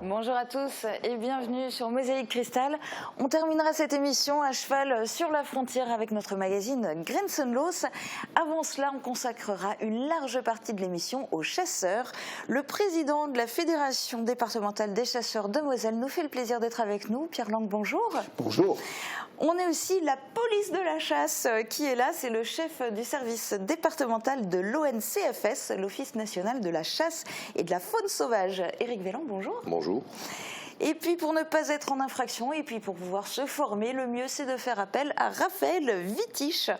Bonjour à tous et bienvenue sur Mosaïque Cristal. On terminera cette émission à cheval sur la frontière avec notre magazine Grenzenlos. Avant cela, on consacrera une large partie de l'émission aux chasseurs. Le président de la Fédération départementale des chasseurs de Moselle nous fait le plaisir d'être avec nous. Pierre Lang, bonjour. Bonjour. On est aussi la police de la chasse qui est là. C'est le chef du service départemental de l'ONCFS, l'Office national de la chasse et de la faune sauvage. Éric Vélan, bonjour. Bonjour. Et puis pour ne pas être en infraction et puis pour pouvoir se former, le mieux c'est de faire appel à Raphaël Wittisch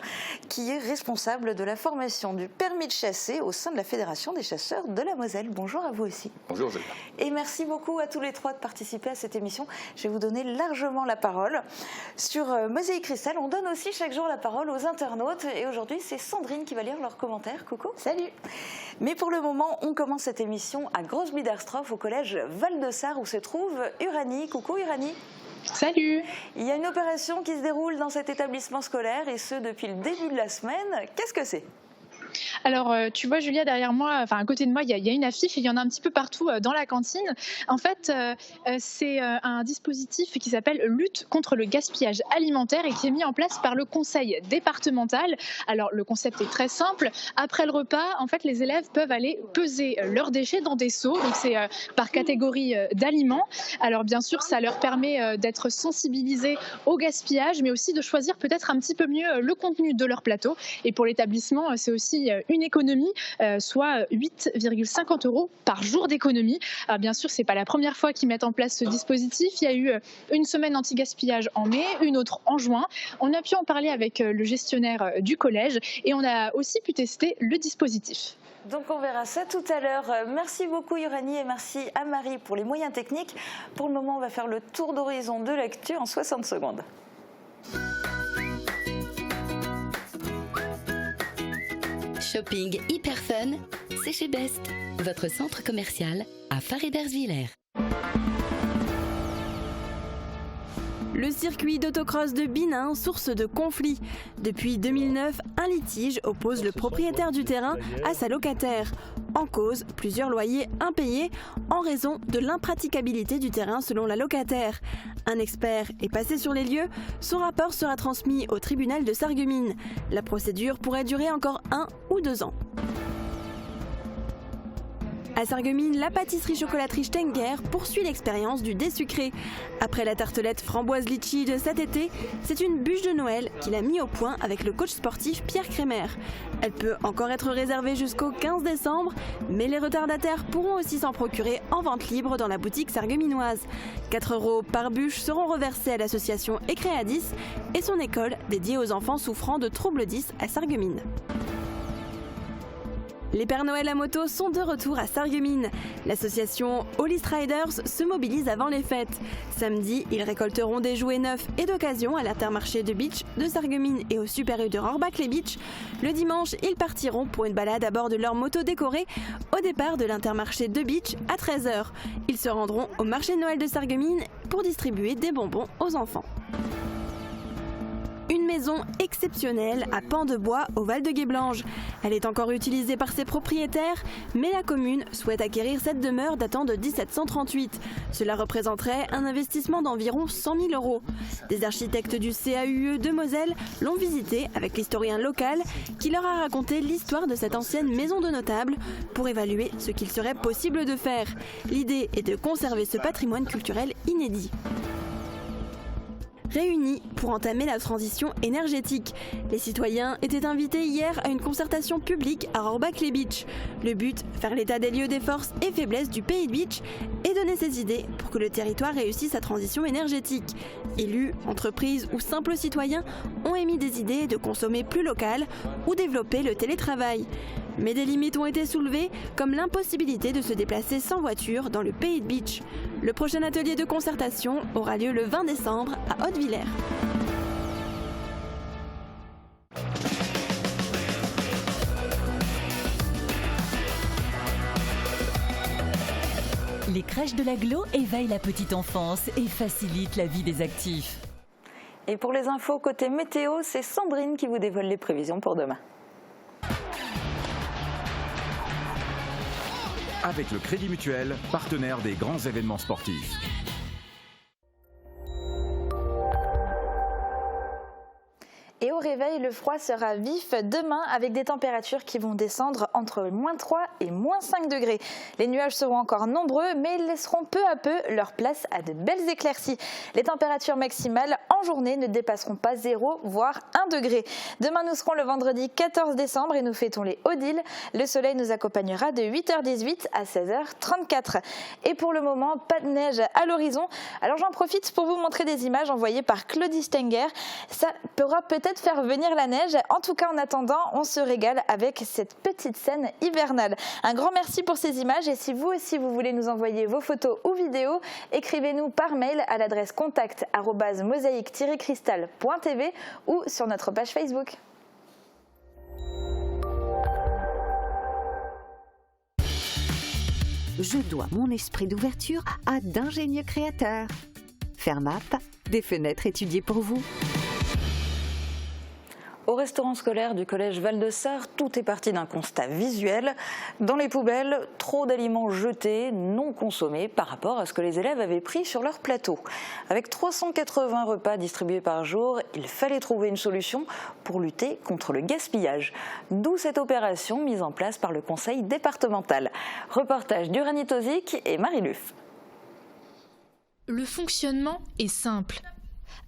qui est responsable de la formation du permis de chasser au sein de la Fédération des chasseurs de la Moselle. Bonjour à vous aussi. Bonjour Zélia. Et merci beaucoup à tous les trois de participer à cette émission. Je vais vous donner largement la parole. Sur Mosaïque Cristal, on donne aussi chaque jour la parole aux internautes et aujourd'hui c'est Sandrine qui va lire leurs commentaires. Coucou. Salut. Mais pour le moment, on commence cette émission à Grosse-Biederstroff au collège Val-de-Sarre où se trouve Uranie. Coucou Uranie. Salut. Il y a une opération qui se déroule dans cet établissement scolaire et ce depuis le début de la semaine. Qu'est-ce que c'est ? Alors, tu vois, Julia, derrière moi, enfin à côté de moi, il y a une affiche et il y en a un petit peu partout dans la cantine. En fait, c'est un dispositif qui s'appelle Lutte contre le gaspillage alimentaire et qui est mis en place par le conseil départemental. Alors, le concept est très simple. Après le repas, en fait, les élèves peuvent aller peser leurs déchets dans des seaux. Donc, c'est par catégorie d'aliments. Alors, bien sûr, ça leur permet d'être sensibilisés au gaspillage, mais aussi de choisir peut-être un petit peu mieux le contenu de leur plateau. Et pour l'établissement, c'est aussi une économie, soit 8,50 € par jour d'économie. Alors bien sûr, c'est pas la première fois qu'ils mettent en place ce dispositif. Il y a eu une semaine anti-gaspillage en mai, une autre en juin. On a pu en parler avec le gestionnaire du collège et on a aussi pu tester le dispositif. Donc on verra ça tout à l'heure. Merci beaucoup Uranie et merci à Marie pour les moyens techniques. Pour le moment, on va faire le tour d'horizon de l'actu en 60 secondes. Shopping hyper fun, c'est chez Best, votre centre commercial à Faré-Bersviller. Le circuit d'autocross de Binin, source de conflits. Depuis 2009, un litige oppose le propriétaire du terrain à sa locataire. En cause, plusieurs loyers impayés en raison de l'impraticabilité du terrain selon la locataire. Un expert est passé sur les lieux. Son rapport sera transmis au tribunal de Sarreguemines. La procédure pourrait durer encore 1 ou 2 ans. À Sarreguemines, la pâtisserie-chocolaterie Stenger poursuit l'expérience du désucré. Après la tartelette framboise litchi de cet été, c'est une bûche de Noël qu'il a mis au point avec le coach sportif Pierre Crémer. Elle peut encore être réservée jusqu'au 15 décembre, mais les retardataires pourront aussi s'en procurer en vente libre dans la boutique sarregueminoise. 4 € par bûche seront reversés à l'association Ecréadis et son école dédiée aux enfants souffrant de troubles 10 à Sarreguemines. Les Pères Noël à moto sont de retour à Sarreguemines. L'association Hollis Riders se mobilise avant les fêtes. Samedi, ils récolteront des jouets neufs et d'occasion à l'Intermarché de Beach de Sarreguemines et au Super U de Rohrbach-les-Beach. Le dimanche, ils partiront pour une balade à bord de leur moto décorée au départ de l'Intermarché de Beach à 13 h. Ils se rendront au marché de Noël de Sarreguemines pour distribuer des bonbons aux enfants. Une maison exceptionnelle à pans de bois au Val-de-Guéblange. Elle est encore utilisée par ses propriétaires, mais la commune souhaite acquérir cette demeure datant de 1738. Cela représenterait un investissement d'environ 100 000 €. Des architectes du CAUE de Moselle l'ont visité avec l'historien local qui leur a raconté l'histoire de cette ancienne maison de notable pour évaluer ce qu'il serait possible de faire. L'idée est de conserver ce patrimoine culturel inédit. Réunis pour entamer la transition énergétique. Les citoyens étaient invités hier à une concertation publique à Rohrbach-les-Beach. Le but, faire l'état des lieux des forces et faiblesses du Pays de Beach et donner ses idées pour que le territoire réussisse sa transition énergétique. Élus, entreprises ou simples citoyens ont émis des idées de consommer plus local ou développer le télétravail. Mais des limites ont été soulevées, comme l'impossibilité de se déplacer sans voiture dans le Pays de Beach. Le prochain atelier de concertation aura lieu le 20 décembre à Haute-Villers. Les crèches de l'Agglo éveillent la petite enfance et facilitent la vie des actifs. Et pour les infos côté météo, c'est Sandrine qui vous dévoile les prévisions pour demain. avec le Crédit Mutuel, partenaire des grands événements sportifs. Et au réveil, le froid sera vif demain avec des températures qui vont descendre entre -3 et -5 degrés. Les nuages seront encore nombreux, mais ils laisseront peu à peu leur place à de belles éclaircies. Les températures maximales en journée ne dépasseront pas 0, voire 1 degré. Demain, nous serons le vendredi 14 décembre et nous fêtons les Odile. Le soleil nous accompagnera de 8h18 à 16h34. Et pour le moment, pas de neige à l'horizon. Alors j'en profite pour vous montrer des images envoyées par Claudie Stenger. Ça pourra peut-être faire venir la neige. En tout cas, en attendant, on se régale avec cette petite scène hivernale. Un grand merci pour ces images et si vous aussi vous voulez nous envoyer vos photos ou vidéos, écrivez-nous par mail à l'adresse contact@mosaïque-cristal.tv ou sur notre page Facebook. Je dois mon esprit d'ouverture à d'ingénieux créateurs. Fermap, des fenêtres étudiées pour vous. Au restaurant scolaire du collège Val-de-Sarre, tout est parti d'un constat visuel. Dans les poubelles, trop d'aliments jetés, non consommés par rapport à ce que les élèves avaient pris sur leur plateau. Avec 380 repas distribués par jour, il fallait trouver une solution pour lutter contre le gaspillage. D'où cette opération mise en place par le conseil départemental. Reportage d'Uranie Tozic et Marie Luff. Le fonctionnement est simple.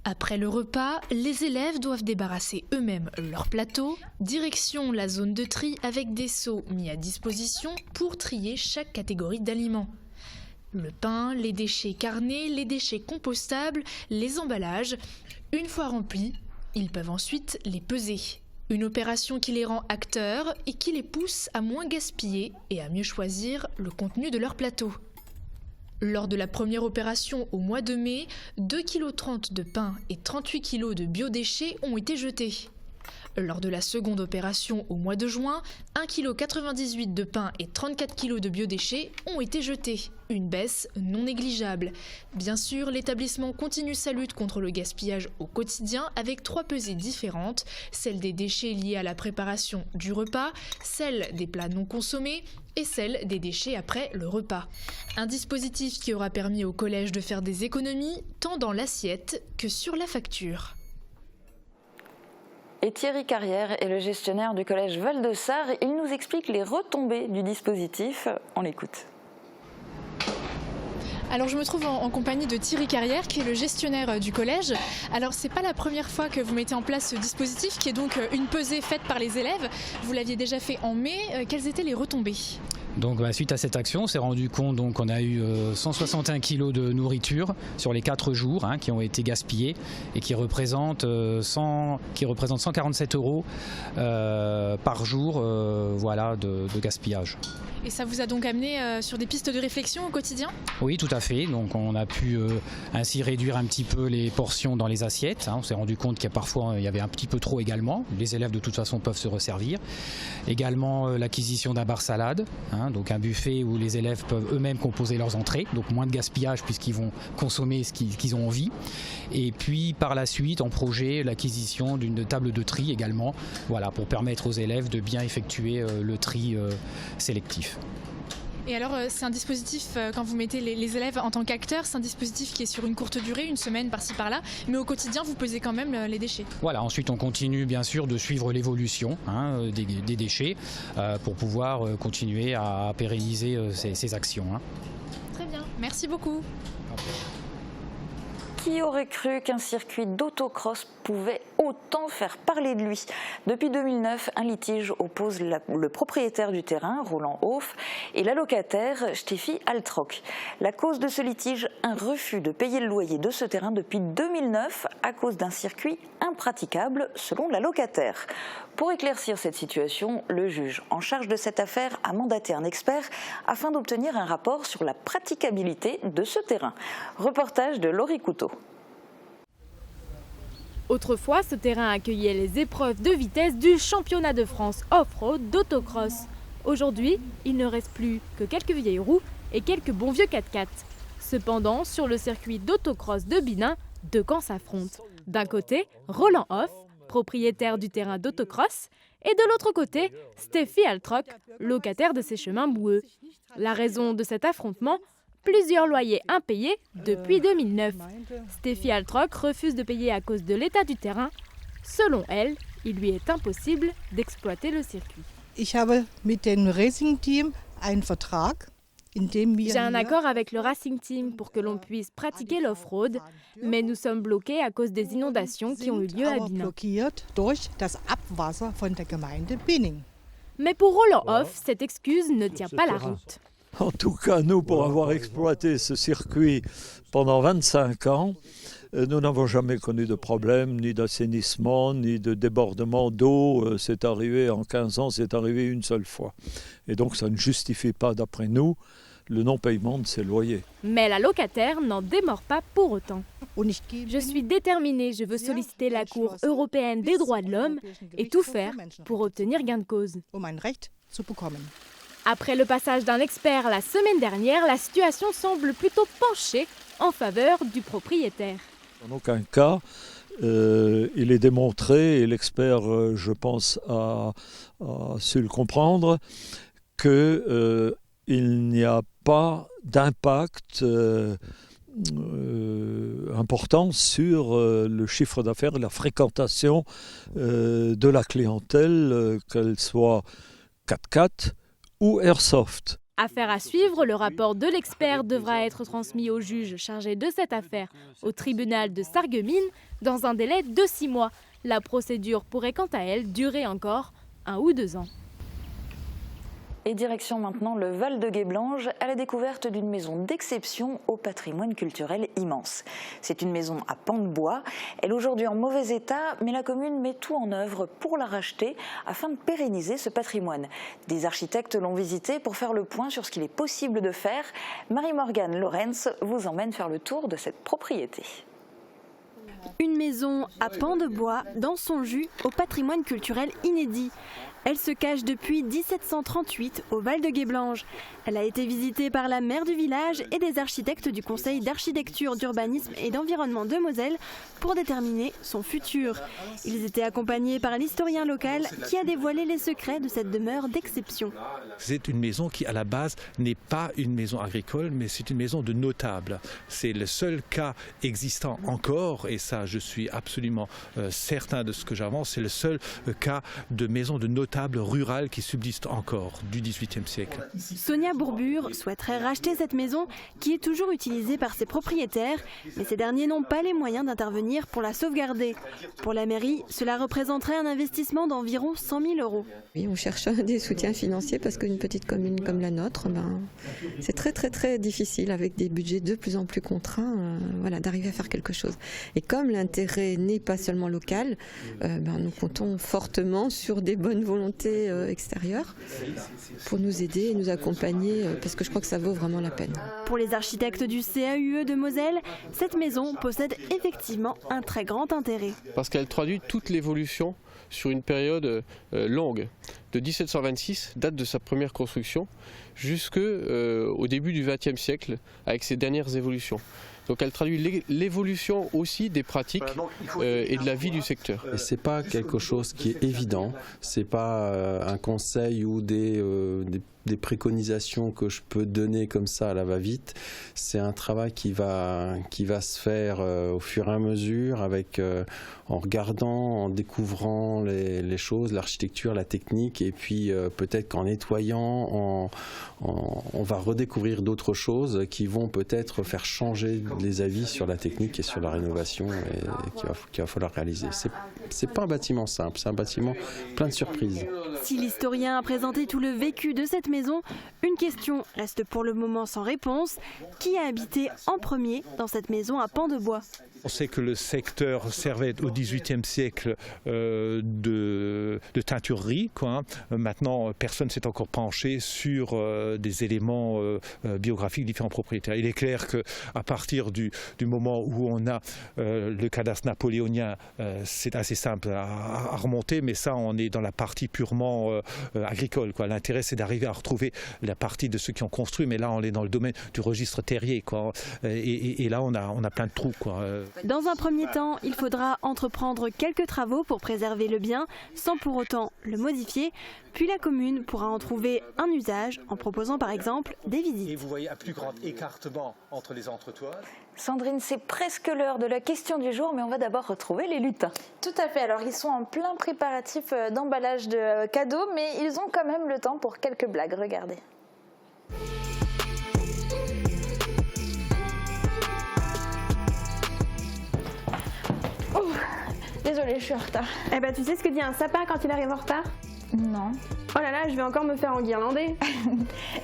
Après le repas, les élèves doivent débarrasser eux-mêmes leur plateau, direction la zone de tri avec des seaux mis à disposition pour trier chaque catégorie d'aliments. Le pain, les déchets carnés, les déchets compostables, les emballages. Une fois remplis, ils peuvent ensuite les peser. Une opération qui les rend acteurs et qui les pousse à moins gaspiller et à mieux choisir le contenu de leur plateau. Lors de la première opération au mois de mai, 2,30 kg de pain et 38 kg de biodéchets ont été jetés. Lors de la seconde opération au mois de juin, 1,98 kg de pain et 34 kg de biodéchets ont été jetés. Une baisse non négligeable. Bien sûr, l'établissement continue sa lutte contre le gaspillage au quotidien avec 3 pesées différentes, celle des déchets liés à la préparation du repas, celle des plats non consommés et celle des déchets après le repas. Un dispositif qui aura permis au collège de faire des économies tant dans l'assiette que sur la facture. Et Thierry Carrière est le gestionnaire du collège Val-de-Sarre. Il nous explique les retombées du dispositif. On l'écoute. Alors je me trouve en compagnie de Thierry Carrière qui est le gestionnaire du collège. Alors c'est pas la première fois que vous mettez en place ce dispositif qui est donc une pesée faite par les élèves. Vous l'aviez déjà fait en mai. Quelles étaient les retombées ? Donc suite à cette action, on s'est rendu compte qu'on a eu 161 kg de nourriture sur les 4 jours qui ont été gaspillés et qui représentent 147 € par jour de gaspillage. Et ça vous a donc amené sur des pistes de réflexion au quotidien ? Oui, tout à fait. Donc on a pu ainsi réduire un petit peu les portions dans les assiettes. On s'est rendu compte qu'il y a parfois il y avait un petit peu trop également. Les élèves de toute façon peuvent se resservir. Également l'acquisition d'un bar salade, donc un buffet où les élèves peuvent eux-mêmes composer leurs entrées, donc moins de gaspillage puisqu'ils vont consommer ce qu'ils ont envie. Et puis par la suite, en projet, l'acquisition d'une table de tri également, pour permettre aux élèves de bien effectuer le tri sélectif. Et alors, c'est un dispositif, quand vous mettez les élèves en tant qu'acteurs, c'est un dispositif qui est sur une courte durée, une semaine par-ci par-là, mais au quotidien, vous pesez quand même les déchets. Ensuite on continue bien sûr de suivre l'évolution des déchets pour pouvoir continuer à pérenniser ces actions. Très bien, merci beaucoup. Qui aurait cru qu'un circuit d'autocross pouvait autant faire parler de lui ? Depuis 2009, un litige oppose le propriétaire du terrain, Roland Hoff, et la locataire, Steffi Altrock. La cause de ce litige, un refus de payer le loyer de ce terrain depuis 2009 à cause d'un circuit impraticable, selon la locataire. Pour éclaircir cette situation, le juge en charge de cette affaire a mandaté un expert afin d'obtenir un rapport sur la praticabilité de ce terrain. Reportage de Laurie Couteau. Autrefois, ce terrain accueillait les épreuves de vitesse du championnat de France off-road d'autocross. Aujourd'hui, il ne reste plus que quelques vieilles roues et quelques bons vieux 4x4. Cependant, sur le circuit d'autocross de Binin, deux camps s'affrontent. D'un côté, Roland Hoff, propriétaire du terrain d'autocross, et de l'autre côté, Steffi Altrock, locataire de ces chemins boueux. La raison de cet affrontement, plusieurs loyers impayés depuis 2009. Steffi Altrock refuse de payer à cause de l'état du terrain. Selon elle, il lui est impossible d'exploiter le circuit. Ich habe mit dem Racing Team einen Vertrag. J'ai un accord avec le Racing Team pour que l'on puisse pratiquer l'off-road, mais nous sommes bloqués à cause des inondations qui ont eu lieu à Binning. Mais pour Roland Hoff, cette excuse ne tient pas la route. En tout cas, nous, pour avoir exploité ce circuit pendant 25 ans, nous n'avons jamais connu de problème, ni d'assainissement, ni de débordement d'eau. C'est arrivé en 15 ans, c'est arrivé une seule fois. Et donc ça ne justifie pas, d'après nous, le non-paiement de ces loyers. Mais la locataire n'en démord pas pour autant. Je suis déterminée, je veux solliciter la Cour européenne des droits de l'homme et tout faire pour obtenir gain de cause. Après le passage d'un expert la semaine dernière, la situation semble plutôt pencher en faveur du propriétaire. En aucun cas, il est démontré, et l'expert, je pense, a su le comprendre, qu'il n'y a pas d'impact important sur le chiffre d'affaires et la fréquentation de la clientèle, qu'elle soit 4x4 ou Airsoft. Affaire à suivre, le rapport de l'expert devra être transmis au juge chargé de cette affaire au tribunal de Sarreguemines dans un délai de 6 mois. La procédure pourrait quant à elle durer encore 1 ou 2 ans. Et direction maintenant le Val de Guéblange à la découverte d'une maison d'exception au patrimoine culturel immense. C'est une maison à pans de bois. Elle est aujourd'hui en mauvais état, mais la commune met tout en œuvre pour la racheter afin de pérenniser ce patrimoine. Des architectes l'ont visité pour faire le point sur ce qu'il est possible de faire. Marie-Morgane Lorenz vous emmène faire le tour de cette propriété. Une maison à pans de bois dans son jus au patrimoine culturel inédit. Elle se cache depuis 1738 au Val de Guéblange. Elle a été visitée par la maire du village et des architectes du Conseil d'architecture, d'urbanisme et d'environnement de Moselle pour déterminer son futur. Ils étaient accompagnés par l'historien local qui a dévoilé les secrets de cette demeure d'exception. C'est une maison qui, à la base, n'est pas une maison agricole, mais c'est une maison de notables. C'est le seul cas existant encore, et ça, je suis absolument certain de ce que j'avance, c'est le seul cas de maison de notables rurale qui subsiste encore du XVIIIe siècle. Sonia Bourbure souhaiterait racheter cette maison qui est toujours utilisée par ses propriétaires, mais ces derniers n'ont pas les moyens d'intervenir pour la sauvegarder. Pour la mairie, cela représenterait un investissement d'environ 100 000 €. Oui, on cherche des soutiens financiers parce qu'une petite commune comme la nôtre, c'est très difficile avec des budgets de plus en plus contraints d'arriver à faire quelque chose. Et comme l'intérêt n'est pas seulement local, nous comptons fortement sur des bonnes volontés extérieures pour nous aider et nous accompagner parce que je crois que ça vaut vraiment la peine. Pour les architectes du CAUE de Moselle, cette maison possède effectivement un très grand intérêt. Parce qu'elle traduit toute l'évolution sur une période longue, de 1726, date de sa première construction, jusqu'au début du XXe siècle, avec ses dernières évolutions. Donc elle traduit l'évolution aussi des pratiques et de la vie du secteur. Et c'est pas quelque chose qui est évident, c'est pas un conseil ou des préconisations que je peux donner comme ça à la va-vite. C'est un travail qui va se faire au fur et à mesure, en regardant, en découvrant les choses, l'architecture, la technique, et puis peut-être qu'en nettoyant, on va redécouvrir d'autres choses qui vont peut-être faire changer les avis sur la technique et sur la rénovation qu'il va falloir réaliser. C'est pas un bâtiment simple, c'est un bâtiment plein de surprises. Si l'historien a présenté tout le vécu de cette maison, une question reste pour le moment sans réponse. Qui a habité en premier dans cette maison à pans de bois ? On sait que le secteur servait au XVIIIe siècle de teinturerie. Maintenant, personne ne s'est encore penché sur des éléments biographiques différents propriétaires. Il est clair qu'à partir du moment où on a le cadastre napoléonien, c'est assez simple à remonter, mais ça, on est dans la partie purement agricole. L'intérêt, c'est d'arriver à retrouver la partie de ceux qui ont construit, mais là, on est dans le domaine du registre terrier. Et là, on a plein de trous. Dans un premier temps, il faudra entreprendre quelques travaux pour préserver le bien sans pour autant le modifier. Puis la commune pourra en trouver un usage en proposant par exemple des visites. Et vous voyez un plus grand écartement entre les entretoits. Sandrine, c'est presque l'heure de la question du jour, mais on va d'abord retrouver les lutins. Tout à fait, alors ils sont en plein préparatif d'emballage de cadeaux, mais ils ont quand même le temps pour quelques blagues, regardez. Oh, désolée, je suis en retard. Eh ben, tu sais ce que dit un sapin quand il arrive en retard? Non. Oh là là, je vais encore me faire enguirlander.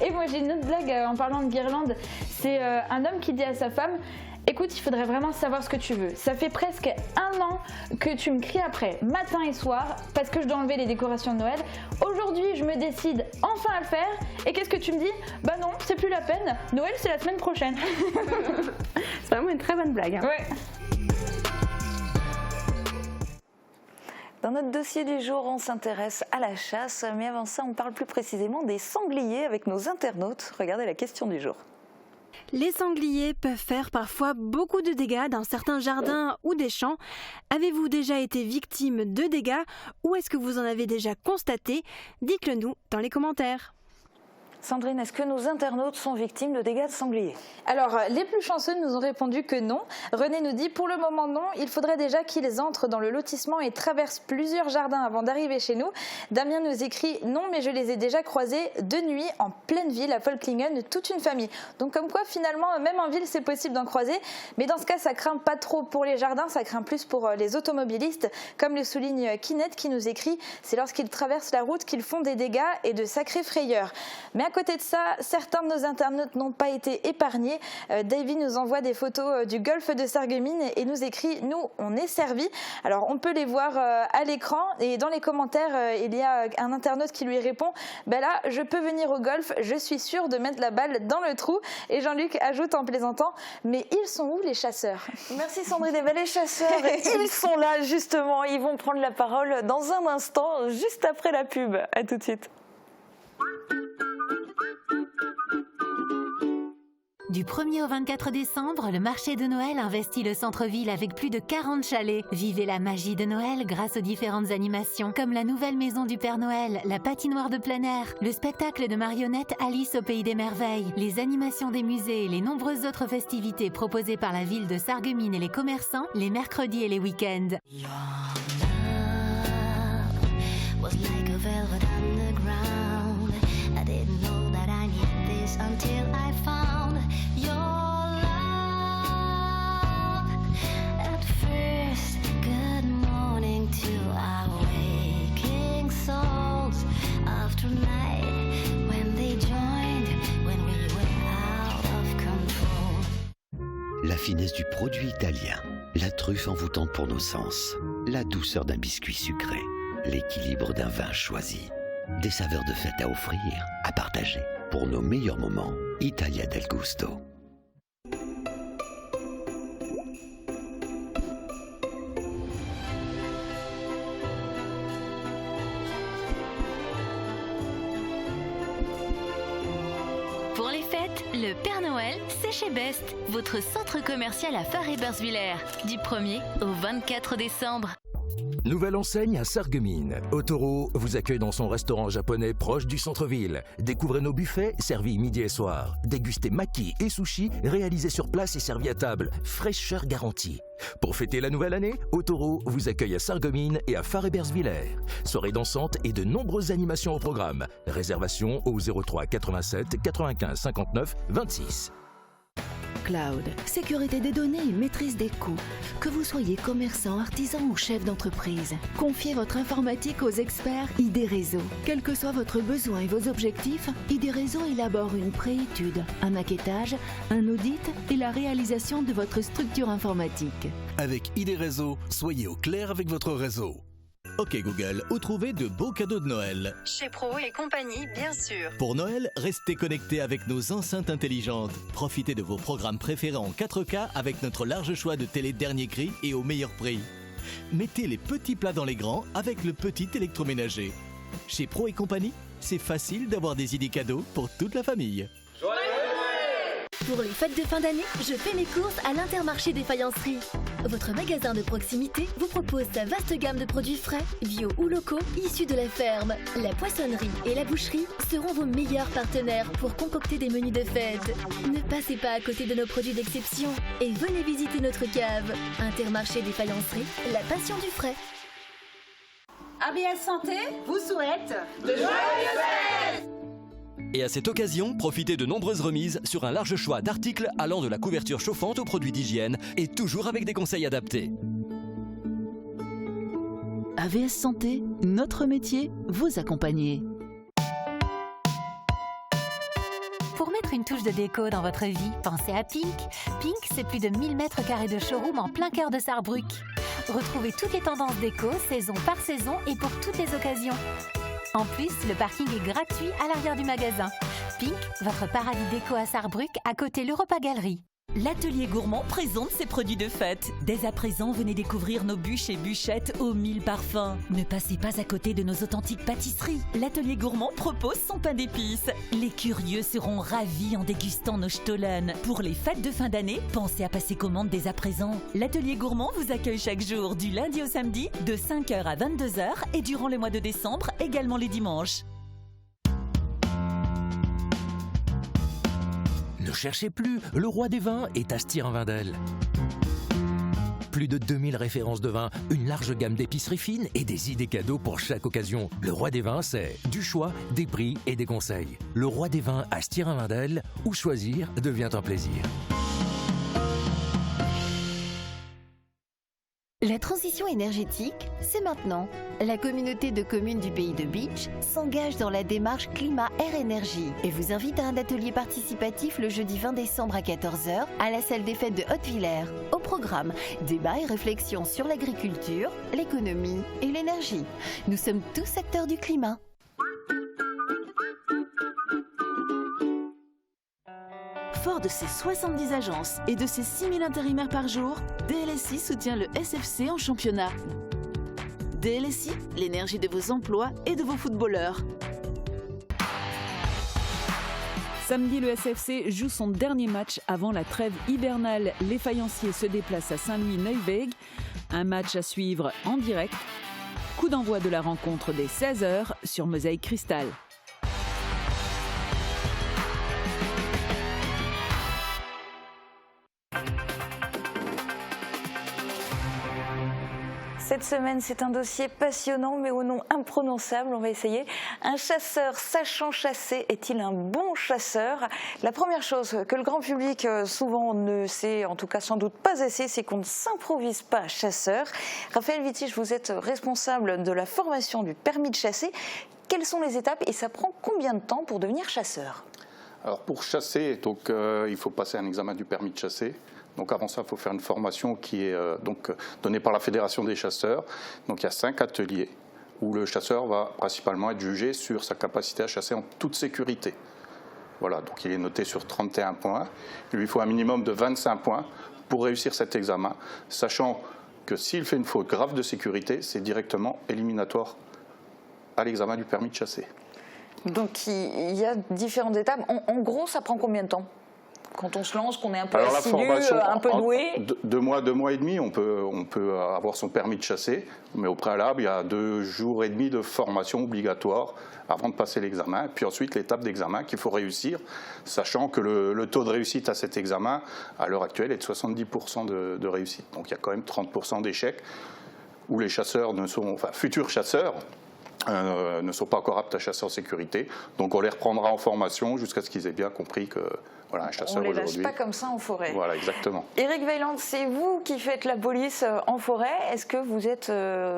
Et moi j'ai une autre blague en parlant de guirlande. C'est un homme qui dit à sa femme: écoute, il faudrait vraiment savoir ce que tu veux. Ça fait presque 1 an que tu me cries après, matin et soir, parce que je dois enlever les décorations de Noël. Aujourd'hui, je me décide enfin à le faire. Et qu'est-ce que tu me dis? Bah non, c'est plus la peine. Noël, c'est la semaine prochaine. C'est vraiment une très bonne blague. Hein. Ouais. Dans notre dossier du jour, on s'intéresse à la chasse, mais avant ça, on parle plus précisément des sangliers avec nos internautes. Regardez la question du jour. Les sangliers peuvent faire parfois beaucoup de dégâts dans certains jardins ou des champs. Avez-vous déjà été victime de dégâts ou est-ce que vous en avez déjà constaté? Dites-le nous dans les commentaires. Sandrine, est-ce que nos internautes sont victimes de dégâts de sangliers? Alors, les plus chanceux nous ont répondu que non. René nous dit, pour le moment non, il faudrait déjà qu'ils entrent dans le lotissement et traversent plusieurs jardins avant d'arriver chez nous. Damien nous écrit, non, mais je les ai déjà croisés de nuit en pleine ville à Folklingen, toute une famille. Donc comme quoi, finalement, même en ville, c'est possible d'en croiser. Mais dans ce cas, ça craint pas trop pour les jardins, ça craint plus pour les automobilistes. Comme le souligne Kinette qui nous écrit, c'est lorsqu'ils traversent la route qu'ils font des dégâts et de sacrées frayeurs. Mais à côté de ça, certains de nos internautes n'ont pas été épargnés. Davy nous envoie des photos du golfe de Sarreguemines et nous écrit « Nous, on est servis ». Alors, on peut les voir à l'écran et dans les commentaires, il y a un internaute qui lui répond « Ben là, je peux venir au golf, je suis sûr de mettre la balle dans le trou ». Et Jean-Luc ajoute en plaisantant « Mais ils sont où les chasseurs ?» Merci Sandrine. Et ben, les chasseurs, ils sont là justement. Ils vont prendre la parole dans un instant, juste après la pub. À tout de suite. Du 1er au 24 décembre, le marché de Noël investit le centre-ville avec plus de 40 chalets. Vivez la magie de Noël grâce aux différentes animations, comme la nouvelle maison du Père Noël, la patinoire de plein air, le spectacle de marionnettes Alice au Pays des Merveilles, les animations des musées et les nombreuses autres festivités proposées par la ville de Sarreguemines et les commerçants, les mercredis et les week-ends. La finesse du produit italien, la truffe envoûtante pour nos sens, la douceur d'un biscuit sucré, l'équilibre d'un vin choisi. Des saveurs de fête à offrir, à partager. Pour nos meilleurs moments, Italia del Gusto. Pour les fêtes, le Père Noël, c'est chez Best, votre centre commercial à Faré-Bersviller, du 1er au 24 décembre. Nouvelle enseigne à Sarreguemines. Otoro vous accueille dans son restaurant japonais proche du centre-ville. Découvrez nos buffets servis midi et soir. Dégustez maki et sushi réalisés sur place et servis à table. Fraîcheur garantie. Pour fêter la nouvelle année, Otoro vous accueille à Sarreguemines et à Faré-Bersviller. Soirée dansante et de nombreuses animations au programme. Réservation au 03 87 95 59 26. Cloud, sécurité des données, maîtrise des coûts. Que vous soyez commerçant, artisan ou chef d'entreprise, confiez votre informatique aux experts ID Réseau. Quel que soit votre besoin et vos objectifs, ID Réseau élabore une préétude, un maquettage, un audit et la réalisation de votre structure informatique. Avec ID Réseau, soyez au clair avec votre réseau. Ok Google, où trouver de beaux cadeaux de Noël? Chez Pro et compagnie, bien sûr. Pour Noël, restez connectés avec nos enceintes intelligentes. Profitez de vos programmes préférés en 4K avec notre large choix de télé dernier cri et au meilleur prix. Mettez les petits plats dans les grands avec le petit électroménager. Chez Pro et compagnie, c'est facile d'avoir des idées cadeaux pour toute la famille. Pour les fêtes de fin d'année, je fais mes courses à l'Intermarché des faïenceries. votre magasin de proximité vous propose sa vaste gamme de produits frais, bio ou locaux, issus de la ferme. La poissonnerie et la boucherie seront vos meilleurs partenaires pour concocter des menus de fête. Ne passez pas à côté de nos produits d'exception et venez visiter notre cave. Intermarché des faïenceries, la passion du frais. ABS Santé vous souhaite de joyeuses fêtes. Et à cette occasion, profitez de nombreuses remises sur un large choix d'articles allant de la couverture chauffante aux produits d'hygiène et toujours avec des conseils adaptés. AVS Santé, notre métier, vous accompagner. Pour mettre une touche de déco dans votre vie, pensez à Pink. Pink, c'est plus de 1000 mètres carrés de showroom en plein cœur de Sarrebruck. Retrouvez toutes les tendances déco, saison par saison et pour toutes les occasions. En plus, le parking est gratuit à l'arrière du magasin. Pink, votre paradis déco à Sarrebruck, à côté l'Europa Galerie. L'Atelier Gourmand présente ses produits de fête. Dès à présent, venez découvrir nos bûches et bûchettes aux 1000 parfums. Ne passez pas à côté de nos authentiques pâtisseries. L'Atelier Gourmand propose son pain d'épices. Les curieux seront ravis en dégustant nos Stollen. Pour les fêtes de fin d'année, pensez à passer commande dès à présent. L'Atelier Gourmand vous accueille chaque jour du lundi au samedi de 5h à 22h et durant le mois de décembre, également les dimanches. Ne cherchez plus, le roi des vins est à Stirin-Wendel. Plus de 2000 références de vin, une large gamme d'épiceries fines et des idées cadeaux pour chaque occasion. Le roi des vins, c'est du choix, des prix et des conseils. Le roi des vins à Stirin-Wendel, où choisir devient un plaisir. La transition énergétique, c'est maintenant. La communauté de communes du pays de Bitche s'engage dans la démarche Climat Air Énergie et vous invite à un atelier participatif le jeudi 20 décembre à 14h à la salle des fêtes de Haute-Villers. Au programme, débat et réflexion sur l'agriculture, l'économie et l'énergie. Nous sommes tous acteurs du climat. Fort de ses 70 agences et de ses 6000 intérimaires par jour, DLSI soutient le SFC en championnat. DLSI, l'énergie de vos emplois et de vos footballeurs. Samedi, le SFC joue son dernier match avant la trêve hivernale. Les faïenciers se déplacent à Saint-Louis-Neuweg. Un match à suivre en direct. Coup d'envoi de la rencontre dès 16h sur Mosaïque Cristal. Cette semaine, c'est un dossier passionnant, mais au nom imprononçable. On va essayer. Un chasseur sachant chasser est-il un bon chasseur? La première chose que le grand public souvent ne sait, en tout cas sans doute pas assez, c'est qu'on ne s'improvise pas chasseur. Raphaël Wittich, vous êtes responsable de la formation du permis de chasser. Quelles sont les étapes et ça prend combien de temps pour devenir chasseur? Alors pour chasser, donc, il faut passer un examen du permis de chasser. Donc avant ça, il faut faire une formation qui est donnée par la Fédération des chasseurs. Donc il y a 5 ateliers où le chasseur va principalement être jugé sur sa capacité à chasser en toute sécurité. Voilà, donc il est noté sur 31 points. Il lui faut un minimum de 25 points pour réussir cet examen, sachant que s'il fait une faute grave de sécurité, c'est directement éliminatoire à l'examen du permis de chasser. Donc il y a différentes étapes. En gros, ça prend combien de temps ? Quand on se lance, qu'on est un peu assidu, un peu doué? 2 mois et demi, on peut avoir son permis de chasser, mais au préalable, il y a 2 jours et demi de formation obligatoire avant de passer l'examen. Puis ensuite, l'étape d'examen qu'il faut réussir, sachant que le taux de réussite à cet examen, à l'heure actuelle, est de 70% de réussite. Donc il y a quand même 30% d'échecs où les chasseurs futurs chasseurs, ne sont pas encore aptes à chasser en sécurité. Donc on les reprendra en formation jusqu'à ce qu'ils aient bien compris que voilà, un chasseur aujourd'hui... On ne les lâche pas comme ça en forêt. Voilà, exactement. Éric Weiland, c'est vous qui faites la police en forêt. Est-ce que vous êtes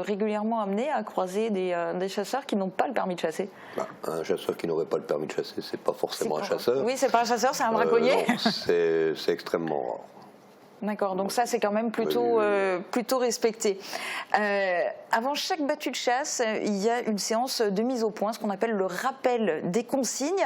régulièrement amené à croiser des chasseurs qui n'ont pas le permis de chasser? Un chasseur qui n'aurait pas le permis de chasser, c'est pas forcément un chasseur. Oui, c'est pas un chasseur, c'est un braconnier. Non, c'est extrêmement rare. D'accord, donc ça c'est quand même plutôt, plutôt respecté. Avant chaque battue de chasse, il y a une séance de mise au point, ce qu'on appelle le rappel des consignes.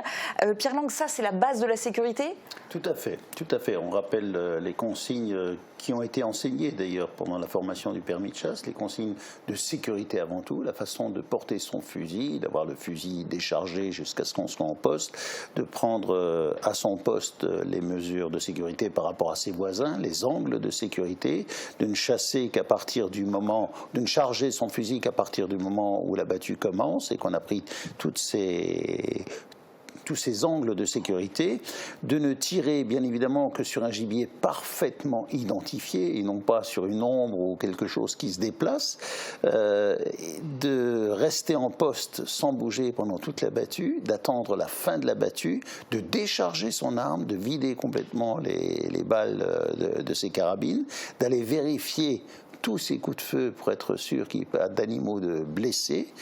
Pierre Lang, ça c'est la base de la sécurité? Tout à fait, tout à fait. On rappelle les consignes qui ont été enseignées d'ailleurs pendant la formation du permis de chasse, les consignes de sécurité avant tout, la façon de porter son fusil, d'avoir le fusil déchargé jusqu'à ce qu'on soit en poste, de prendre à son poste les mesures de sécurité par rapport à ses voisins, les angles de sécurité, de ne chasser qu'à partir du moment, de ne charger son fusil qu'à partir du moment où la battue commence et qu'on a pris tous ces angles de sécurité, de ne tirer bien évidemment que sur un gibier parfaitement identifié et non pas sur une ombre ou quelque chose qui se déplace, de rester en poste sans bouger pendant toute la battue, d'attendre la fin de la battue, de décharger son arme, de vider complètement les balles de ses carabines, d'aller vérifier tous ses coups de feu pour être sûr qu'il n'y a pas d'animaux de blessés,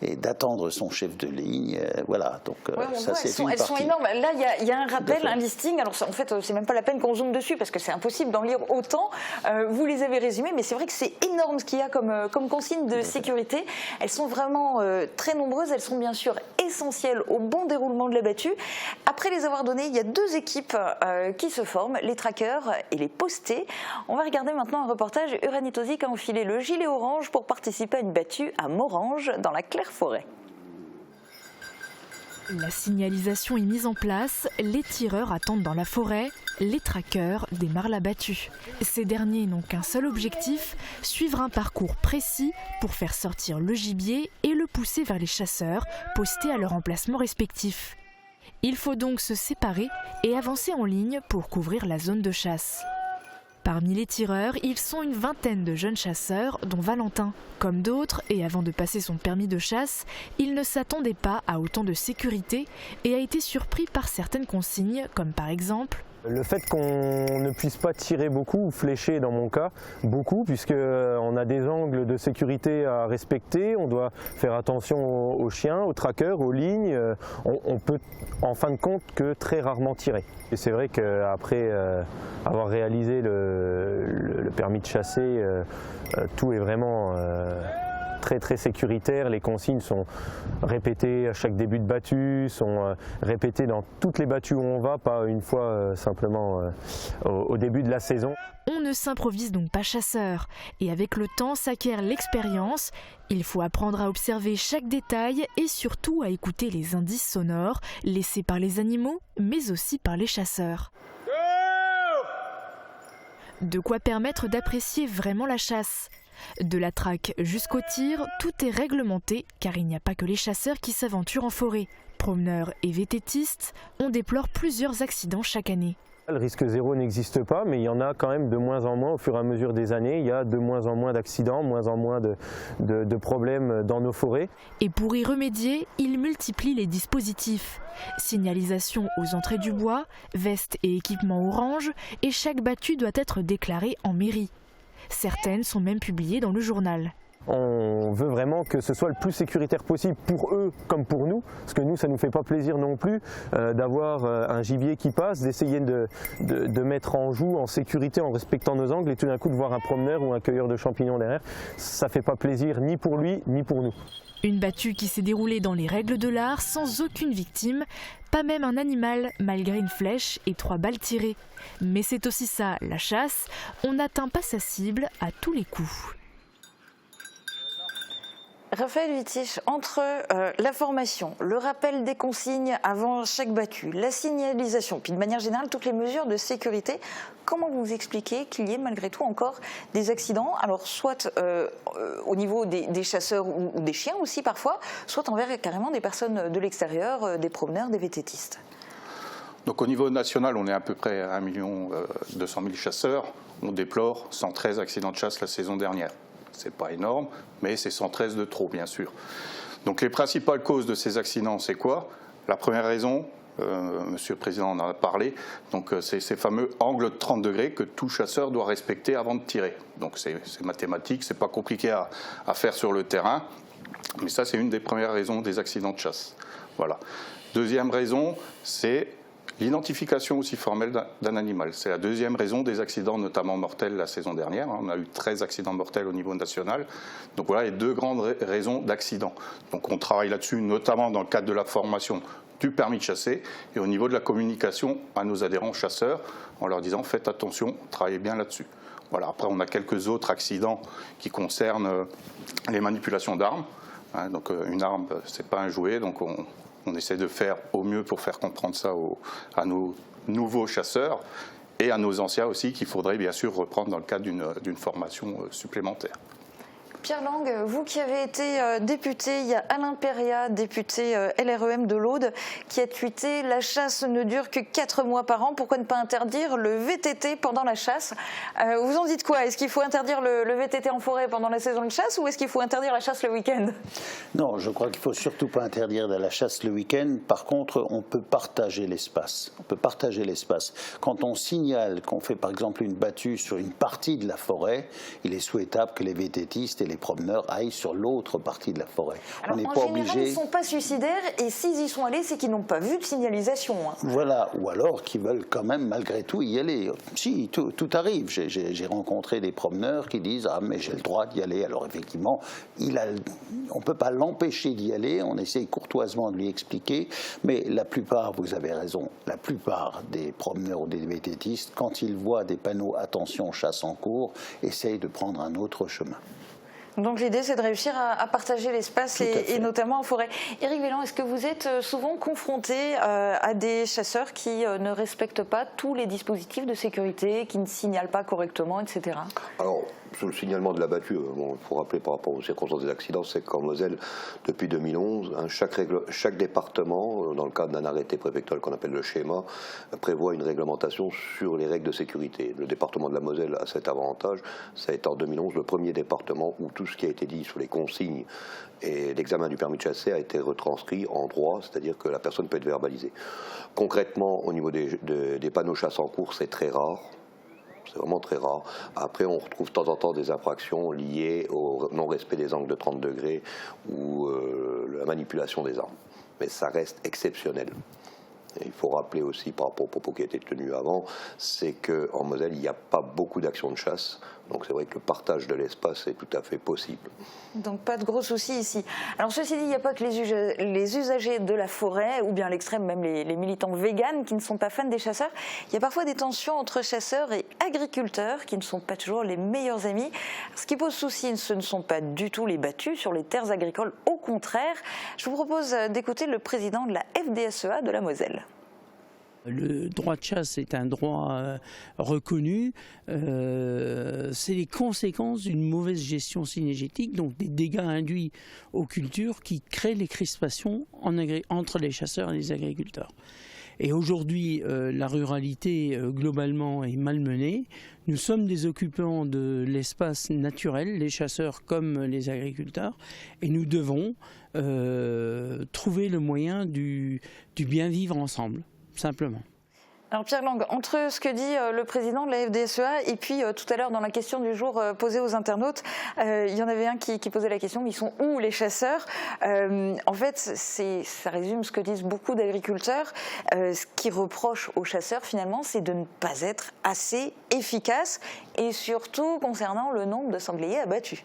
et d'attendre son chef de ligne. Voilà, donc ça c'est une partie. Elles sont énormes. Là, il y a un rappel, un listing. Alors en fait, c'est même pas la peine qu'on zoome dessus parce que c'est impossible d'en lire autant. Vous les avez résumés, mais c'est vrai que c'est énorme ce qu'il y a comme consignes de sécurité. Elles sont vraiment très nombreuses. Elles sont bien sûr essentielles au bon déroulement de la battue. Après les avoir données, il y a deux équipes qui se forment, les traqueurs et les postés. On va regarder maintenant un reportage. Uranitozik a enfilé le gilet orange pour participer à une battue à Morange, dans la Claire-Forêt. La signalisation est mise en place, les tireurs attendent dans la forêt, les traqueurs démarrent la battue. Ces derniers n'ont qu'un seul objectif, suivre un parcours précis pour faire sortir le gibier et le pousser vers les chasseurs, postés à leur emplacement respectif. Il faut donc se séparer et avancer en ligne pour couvrir la zone de chasse. Parmi les tireurs, ils sont une vingtaine de jeunes chasseurs, dont Valentin. Comme d'autres, et avant de passer son permis de chasse, il ne s'attendait pas à autant de sécurité et a été surpris par certaines consignes, comme par exemple le fait qu'on ne puisse pas tirer beaucoup ou flécher dans mon cas, beaucoup, puisqu'on a des angles de sécurité à respecter, on doit faire attention aux chiens, aux trackers, aux lignes, on peut en fin de compte que très rarement tirer. Et c'est vrai qu'après avoir réalisé le permis de chasser, tout est vraiment très sécuritaire, les consignes sont répétées à chaque début de battue, sont répétées dans toutes les battues où on va, pas une fois simplement au début de la saison. On ne s'improvise donc pas chasseur, et avec le temps s'acquiert l'expérience. Il faut apprendre à observer chaque détail et surtout à écouter les indices sonores laissés par les animaux, mais aussi par les chasseurs. De quoi permettre d'apprécier vraiment la chasse. De la traque jusqu'au tir, tout est réglementé car il n'y a pas que les chasseurs qui s'aventurent en forêt. Promeneurs et vététistes, on déplore plusieurs accidents chaque année. Le risque zéro n'existe pas, mais il y en a quand même de moins en moins au fur et à mesure des années. Il y a de moins en moins d'accidents, moins en moins de problèmes dans nos forêts. Et pour y remédier, il multiplie les dispositifs. Signalisation aux entrées du bois, vestes et équipements orange, et chaque battue doit être déclarée en mairie. Certaines sont même publiées dans le journal. On veut vraiment que ce soit le plus sécuritaire possible pour eux comme pour nous, parce que nous ça nous fait pas plaisir non plus d'avoir un gibier qui passe, d'essayer de mettre en joue en sécurité en respectant nos angles et tout d'un coup de voir un promeneur ou un cueilleur de champignons derrière, ça fait pas plaisir ni pour lui ni pour nous. Une battue qui s'est déroulée dans les règles de l'art sans aucune victime, pas même un animal malgré une flèche et 3 balles tirées. Mais c'est aussi ça, la chasse, on n'atteint pas sa cible à tous les coups. Raphaël Wittich, entre la formation, le rappel des consignes avant chaque battue, la signalisation, puis de manière générale toutes les mesures de sécurité, comment vous expliquez qu'il y ait malgré tout encore des accidents, alors soit au niveau des chasseurs ou des chiens aussi parfois, soit envers carrément des personnes de l'extérieur, des promeneurs, des vététistes? Donc au niveau national, on est à peu près à 1 200 000 chasseurs. On déplore 113 accidents de chasse la saison dernière. C'est pas énorme, mais c'est 113 de trop, bien sûr. Donc les principales causes de ces accidents, c'est quoi? La première raison, Monsieur le Président en a parlé, donc c'est ces fameux angles de 30 degrés que tout chasseur doit respecter avant de tirer. Donc c'est mathématique, c'est pas compliqué à faire sur le terrain, mais ça c'est une des premières raisons des accidents de chasse. Voilà. Deuxième raison, c'est l'identification aussi formelle d'un animal. C'est la deuxième raison des accidents, notamment mortels la saison dernière. On a eu 13 accidents mortels au niveau national. Donc voilà les deux grandes raisons d'accidents. Donc on travaille là-dessus, notamment dans le cadre de la formation du permis de chasser et au niveau de la communication à nos adhérents chasseurs, en leur disant faites attention, travaillez bien là-dessus. Voilà. Après, on a quelques autres accidents qui concernent les manipulations d'armes. Hein, donc une arme, c'est pas un jouet, donc on essaie de faire au mieux pour faire comprendre ça à nos nouveaux chasseurs et à nos anciens aussi, qu'il faudrait bien sûr reprendre dans le cadre d'une formation supplémentaire. Pierre Lang, vous qui avez été député, il y a Alain Perriat, député LREM de l'Aude, qui a tweeté « La chasse ne dure que 4 mois par an, pourquoi ne pas interdire le VTT pendant la chasse ?» Vous en dites quoi? Est-ce qu'il faut interdire le VTT en forêt pendant la saison de chasse ou est-ce qu'il faut interdire la chasse le week-end? Non, je crois qu'il ne faut surtout pas interdire la chasse le week-end. Par contre, on peut partager l'espace. On peut partager l'espace. Quand on signale qu'on fait par exemple une battue sur une partie de la forêt, il est souhaitable que les VTTistes et les promeneurs aillent sur l'autre partie de la forêt. Alors, en général, ils ne sont pas suicidaires et s'ils y sont allés, c'est qu'ils n'ont pas vu de signalisation. Hein. Voilà, ou alors qu'ils veulent quand même malgré tout y aller. Si, tout arrive. J'ai rencontré des promeneurs qui disent « Ah, mais j'ai le droit d'y aller ». Alors effectivement, on ne peut pas l'empêcher d'y aller, on essaye courtoisement de lui expliquer, mais la plupart, vous avez raison, la plupart des promeneurs ou des VTTistes, quand ils voient des panneaux « Attention, chasse en cours », essayent de prendre un autre chemin. Donc l'idée, c'est de réussir à partager l'espace et notamment en forêt. Éric Vélan, est-ce que vous êtes souvent confronté à des chasseurs qui ne respectent pas tous les dispositifs de sécurité, qui ne signalent pas correctement, etc. Alors, sur le signalement de la battue, il faut rappeler par rapport aux circonstances des accidents, c'est qu'en Moselle, depuis 2011, chaque département, dans le cadre d'un arrêté préfectoral qu'on appelle le schéma, prévoit une réglementation sur les règles de sécurité. Le département de la Moselle a cet avantage, ça a été en 2011 le premier département où tout ce qui a été dit sur les consignes et l'examen du permis de chasser a été retranscrit en droit, c'est-à-dire que la personne peut être verbalisée. Concrètement, au niveau des panneaux chasse en cours, c'est très rare. C'est vraiment très rare. Après, on retrouve de temps en temps des infractions liées au non-respect des angles de 30 degrés ou la manipulation des armes. Mais ça reste exceptionnel. Et il faut rappeler aussi, par rapport aux propos qui étaient tenus avant, c'est qu'en Moselle, il n'y a pas beaucoup d'actions de chasse. Donc c'est vrai que le partage de l'espace est tout à fait possible. Donc pas de gros soucis ici. Alors ceci dit, il n'y a pas que les usagers de la forêt, ou bien à l'extrême même les militants véganes qui ne sont pas fans des chasseurs. Il y a parfois des tensions entre chasseurs et agriculteurs qui ne sont pas toujours les meilleurs amis. Ce qui pose souci, ce ne sont pas du tout les battues sur les terres agricoles, au contraire. Je vous propose d'écouter le président de la FDSEA de la Moselle. Le droit de chasse est un droit reconnu. C'est les conséquences d'une mauvaise gestion cynégétique, donc des dégâts induits aux cultures qui créent les crispations entre les chasseurs et les agriculteurs. Et aujourd'hui, la ruralité globalement est malmenée. Nous sommes des occupants de l'espace naturel, les chasseurs comme les agriculteurs, et nous devons trouver le moyen du bien vivre ensemble. Simplement. Alors Pierre Lang, entre ce que dit le président de la FDSEA et puis tout à l'heure dans la question du jour posée aux internautes, il y en avait un qui posait la question, ils sont où les chasseurs? En fait, ça résume ce que disent beaucoup d'agriculteurs. Ce qu'ils reprochent aux chasseurs finalement, c'est de ne pas être assez efficaces et surtout concernant le nombre de sangliers abattus.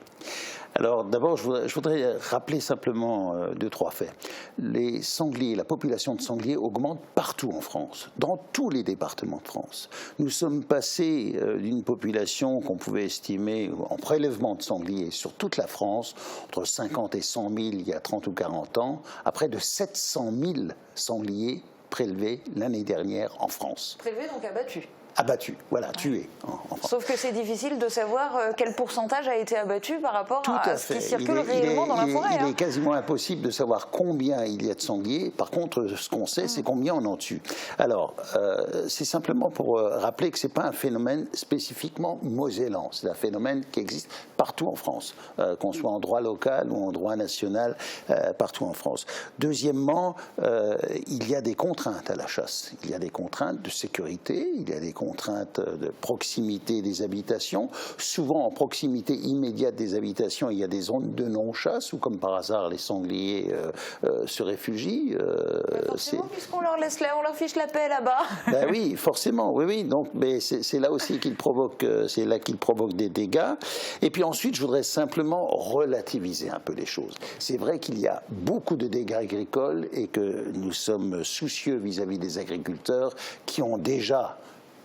Alors d'abord, je voudrais rappeler simplement 2-3 faits. Les sangliers, la population de sangliers augmente partout en France, dans tous les départements de France. Nous sommes passés d'une population qu'on pouvait estimer en prélèvement de sangliers sur toute la France, entre 50 et 100 000 il y a 30 ou 40 ans, à près de 700 000 sangliers prélevés l'année dernière en France. Prélevés donc abattus. Abattu, voilà, tué. Sauf que c'est difficile de savoir quel pourcentage a été abattu par rapport à ce qui circule réellement dans la forêt. Il est quasiment impossible de savoir combien il y a de sangliers. Par contre, ce qu'on sait, c'est combien on en tue. Alors, c'est simplement pour rappeler que ce n'est pas un phénomène spécifiquement mosellan. C'est un phénomène qui existe partout en France, qu'on soit en droit local ou en droit national, partout en France. Deuxièmement, il y a des contraintes à la chasse. Il y a des contraintes de sécurité, il y a des contraintes de proximité des habitations. Souvent, en proximité immédiate des habitations, il y a des zones de non-chasse où, comme par hasard, les sangliers se réfugient. Forcément, puisqu'on leur laisse on leur fiche la paix là-bas. Ben oui, forcément, oui. Donc, mais c'est là aussi qu'ils provoquent, c'est là qu'ils provoquent des dégâts. Et puis ensuite, je voudrais simplement relativiser un peu les choses. C'est vrai qu'il y a beaucoup de dégâts agricoles et que nous sommes soucieux vis-à-vis des agriculteurs qui ont déjà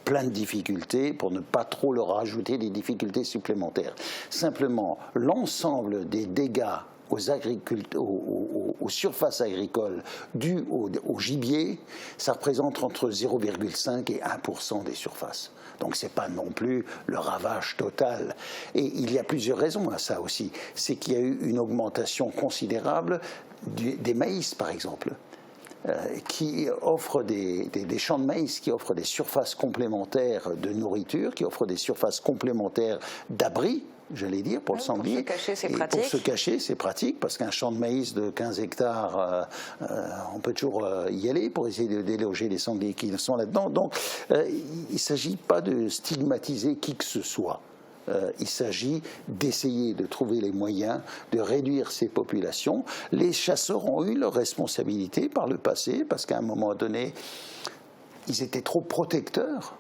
plein de difficultés pour ne pas trop leur rajouter des difficultés supplémentaires. Simplement, l'ensemble des dégâts aux surfaces agricoles dues au gibier, ça représente entre 0,5 et 1% des surfaces. Donc ce n'est pas non plus le ravage total. Et il y a plusieurs raisons à ça aussi. C'est qu'il y a eu une augmentation considérable des maïs, par exemple, qui offrent des champs de maïs qui offrent des surfaces complémentaires de nourriture, qui offrent des surfaces complémentaires d'abri, j'allais dire, pour le sanglier. Pour se cacher, c'est pratique. pratique. Pour se cacher, c'est pratique, parce qu'un champ de maïs de 15 hectares, on peut toujours y aller pour essayer de déloger les sangliers qui sont là-dedans. Donc, il ne s'agit pas de stigmatiser qui que ce soit. Il s'agit d'essayer de trouver les moyens de réduire ces populations. Les chasseurs ont eu leur responsabilité par le passé, parce qu'à un moment donné, ils étaient trop protecteurs.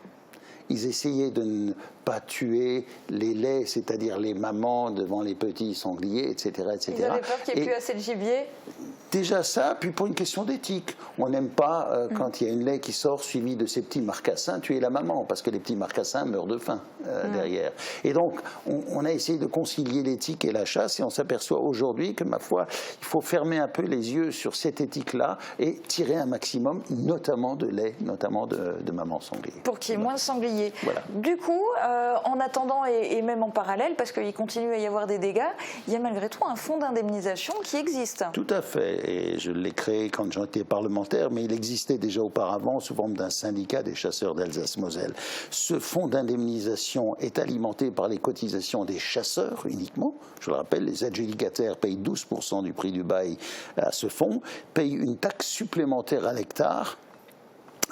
Ils essayaient de ne pas tuer les laits, c'est-à-dire les mamans devant les petits sangliers, etc. etc. Ils avaient peur qu'il n'y ait plus assez de gibier. Déjà ça, puis pour une question d'éthique. On n'aime pas, quand il y a une lait qui sort suivie de ces petits marcassins, tuer la maman, parce que les petits marcassins meurent de faim derrière. Et donc, on a essayé de concilier l'éthique et la chasse, et on s'aperçoit aujourd'hui que, ma foi, il faut fermer un peu les yeux sur cette éthique-là et tirer un maximum, notamment de lait, notamment de maman sanglier. Pour qu'il y ait moins de sangliers. Voilà. Du coup, en attendant et même en parallèle, parce qu'il continue à y avoir des dégâts, il y a malgré tout un fonds d'indemnisation qui existe. Tout à fait. Et je l'ai créé quand j'étais parlementaire, mais il existait déjà auparavant sous forme d'un syndicat des chasseurs d'Alsace-Moselle. Ce fonds d'indemnisation est alimenté par les cotisations des chasseurs uniquement. Je le rappelle, les adjudicataires payent 12% du prix du bail à ce fonds, payent une taxe supplémentaire à l'hectare,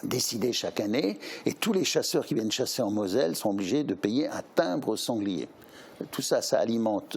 décidée chaque année, et tous les chasseurs qui viennent chasser en Moselle sont obligés de payer un timbre sanglier. Tout ça, ça alimente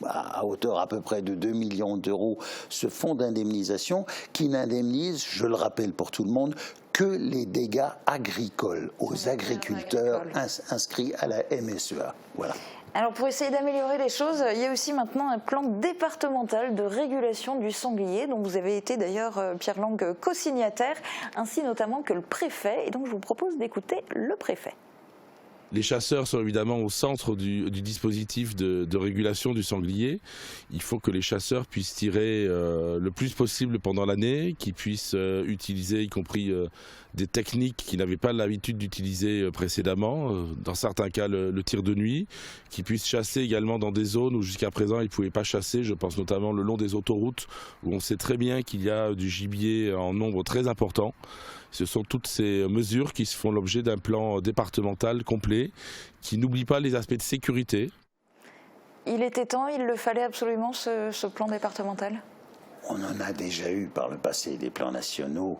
à hauteur à peu près de 2 millions d'euros ce fonds d'indemnisation qui n'indemnise, je le rappelle pour tout le monde, que les dégâts agricoles aux agriculteurs inscrits à la MSEA. Voilà. Alors pour essayer d'améliorer les choses, il y a aussi maintenant un plan départemental de régulation du sanglier dont vous avez été d'ailleurs, Pierre Lang, co-signataire, ainsi notamment que le préfet. Et donc je vous propose d'écouter le préfet. Les chasseurs sont évidemment au centre du dispositif de régulation du sanglier. Il faut que les chasseurs puissent tirer le plus possible pendant l'année, qu'ils puissent utiliser, y compris des techniques qu'ils n'avaient pas l'habitude d'utiliser précédemment, dans certains cas le tir de nuit, qu'ils puissent chasser également dans des zones où jusqu'à présent ils ne pouvaient pas chasser. Je pense notamment le long des autoroutes, où on sait très bien qu'il y a du gibier en nombre très important. Ce sont toutes ces mesures qui font l'objet d'un plan départemental complet, qui n'oublie pas les aspects de sécurité. Il était temps, il le fallait absolument ce plan départemental ? On en a déjà eu par le passé des plans nationaux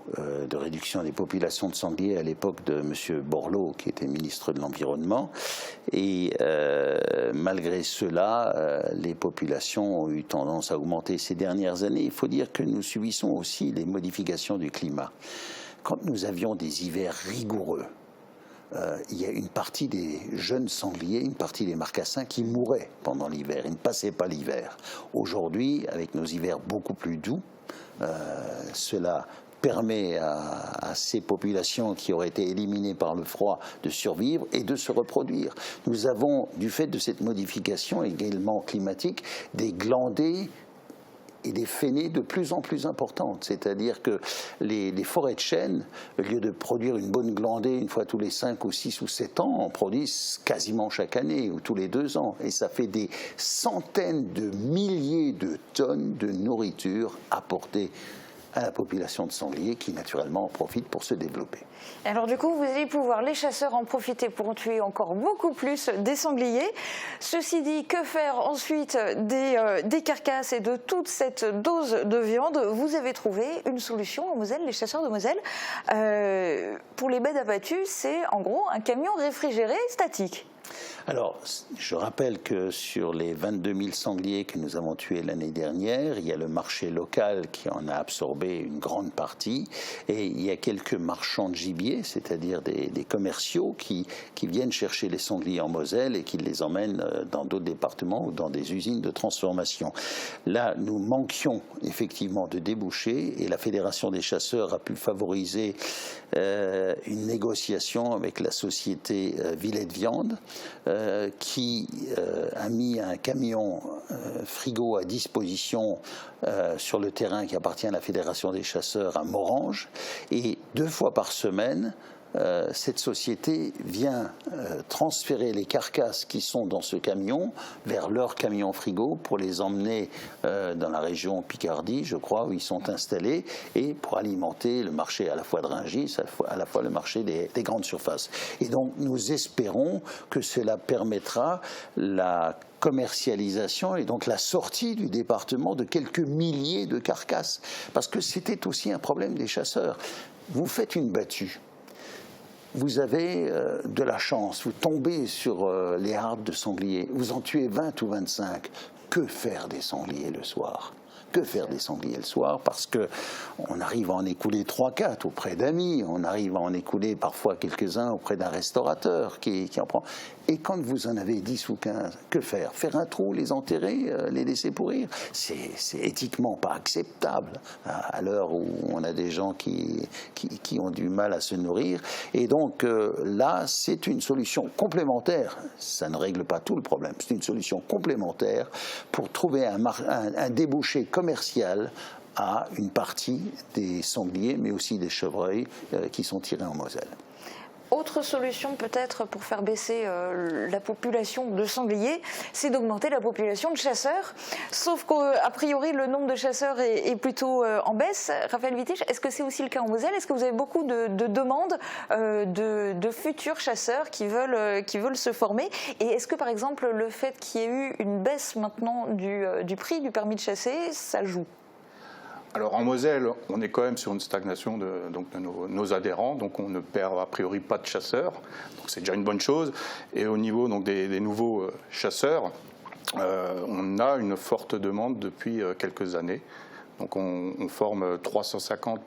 de réduction des populations de sangliers à l'époque de M. Borloo, qui était ministre de l'Environnement. Et malgré cela, les populations ont eu tendance à augmenter ces dernières années. Il faut dire que nous subissons aussi les modifications du climat. Quand nous avions des hivers rigoureux, il y a une partie des jeunes sangliers, une partie des marcassins qui mouraient pendant l'hiver, ils ne passaient pas l'hiver. Aujourd'hui, avec nos hivers beaucoup plus doux, cela permet à ces populations qui auraient été éliminées par le froid de survivre et de se reproduire. Nous avons, du fait de cette modification également climatique, des glandés et des fainées de plus en plus importantes. C'est-à-dire que les forêts de chênes, au lieu de produire une bonne glandée une fois tous les 5 ou 6 ou 7 ans, en produisent quasiment chaque année ou tous les 2 ans. Et ça fait des centaines de milliers de tonnes de nourriture apportées à la population de sangliers qui naturellement en profite pour se développer. Alors du coup, vous allez pouvoir, les chasseurs, en profiter pour en tuer encore beaucoup plus des sangliers. Ceci dit, que faire ensuite des carcasses et de toute cette dose de viande? Vous avez trouvé une solution en Moselle, les chasseurs de Moselle. Pour les bêtes abattues, c'est en gros un camion réfrigéré statique. Alors, je rappelle que sur les 22 000 sangliers que nous avons tués l'année dernière, il y a le marché local qui en a absorbé une grande partie, et il y a quelques marchands de gibier, c'est-à-dire des commerciaux qui viennent chercher les sangliers en Moselle et qui les emmènent dans d'autres départements ou dans des usines de transformation. Là, nous manquions effectivement de débouchés, et la Fédération des chasseurs a pu favoriser une négociation avec la société Villette Viande, qui a mis un camion frigo à disposition sur le terrain qui appartient à la Fédération des chasseurs à Morhange, et 2 fois par semaine, cette société vient transférer les carcasses qui sont dans ce camion vers leur camion frigo pour les emmener dans la région Picardie, je crois, où ils sont installés, et pour alimenter le marché à la fois de Rungis, à la fois le marché des grandes surfaces. Et donc nous espérons que cela permettra la commercialisation et donc la sortie du département de quelques milliers de carcasses. Parce que c'était aussi un problème des chasseurs. Vous faites une battue. Vous avez de la chance, vous tombez sur les hardes de sangliers, vous en tuez 20 ou 25. Que faire des sangliers le soir ? Que faire des sangliers le soir? Parce qu'on arrive à en écouler 3-4 auprès d'amis, on arrive à en écouler parfois quelques-uns auprès d'un restaurateur qui en prend. Et quand vous en avez 10 ou 15, que faire? Faire un trou, les enterrer, les laisser pourrir? C'est éthiquement pas acceptable à l'heure où on a des gens qui ont du mal à se nourrir. Et donc là, c'est une solution complémentaire. Ça ne règle pas tout le problème. C'est une solution complémentaire pour trouver un débouché commercial à une partie des sangliers, mais aussi des chevreuils qui sont tirés en Moselle. Autre solution peut-être pour faire baisser la population de sangliers, c'est d'augmenter la population de chasseurs. Sauf qu'a priori, le nombre de chasseurs est plutôt en baisse. Raphaël Wittich, est-ce que c'est aussi le cas en Moselle? Est-ce que vous avez beaucoup de demandes de futurs chasseurs qui veulent se former? Et est-ce que par exemple, le fait qu'il y ait eu une baisse maintenant du prix du permis de chasser, ça joue? Alors en Moselle, on est quand même sur une stagnation de nos adhérents, donc on ne perd a priori pas de chasseurs, donc c'est déjà une bonne chose. Et au niveau donc, des nouveaux chasseurs, on a une forte demande depuis quelques années. Donc on forme 350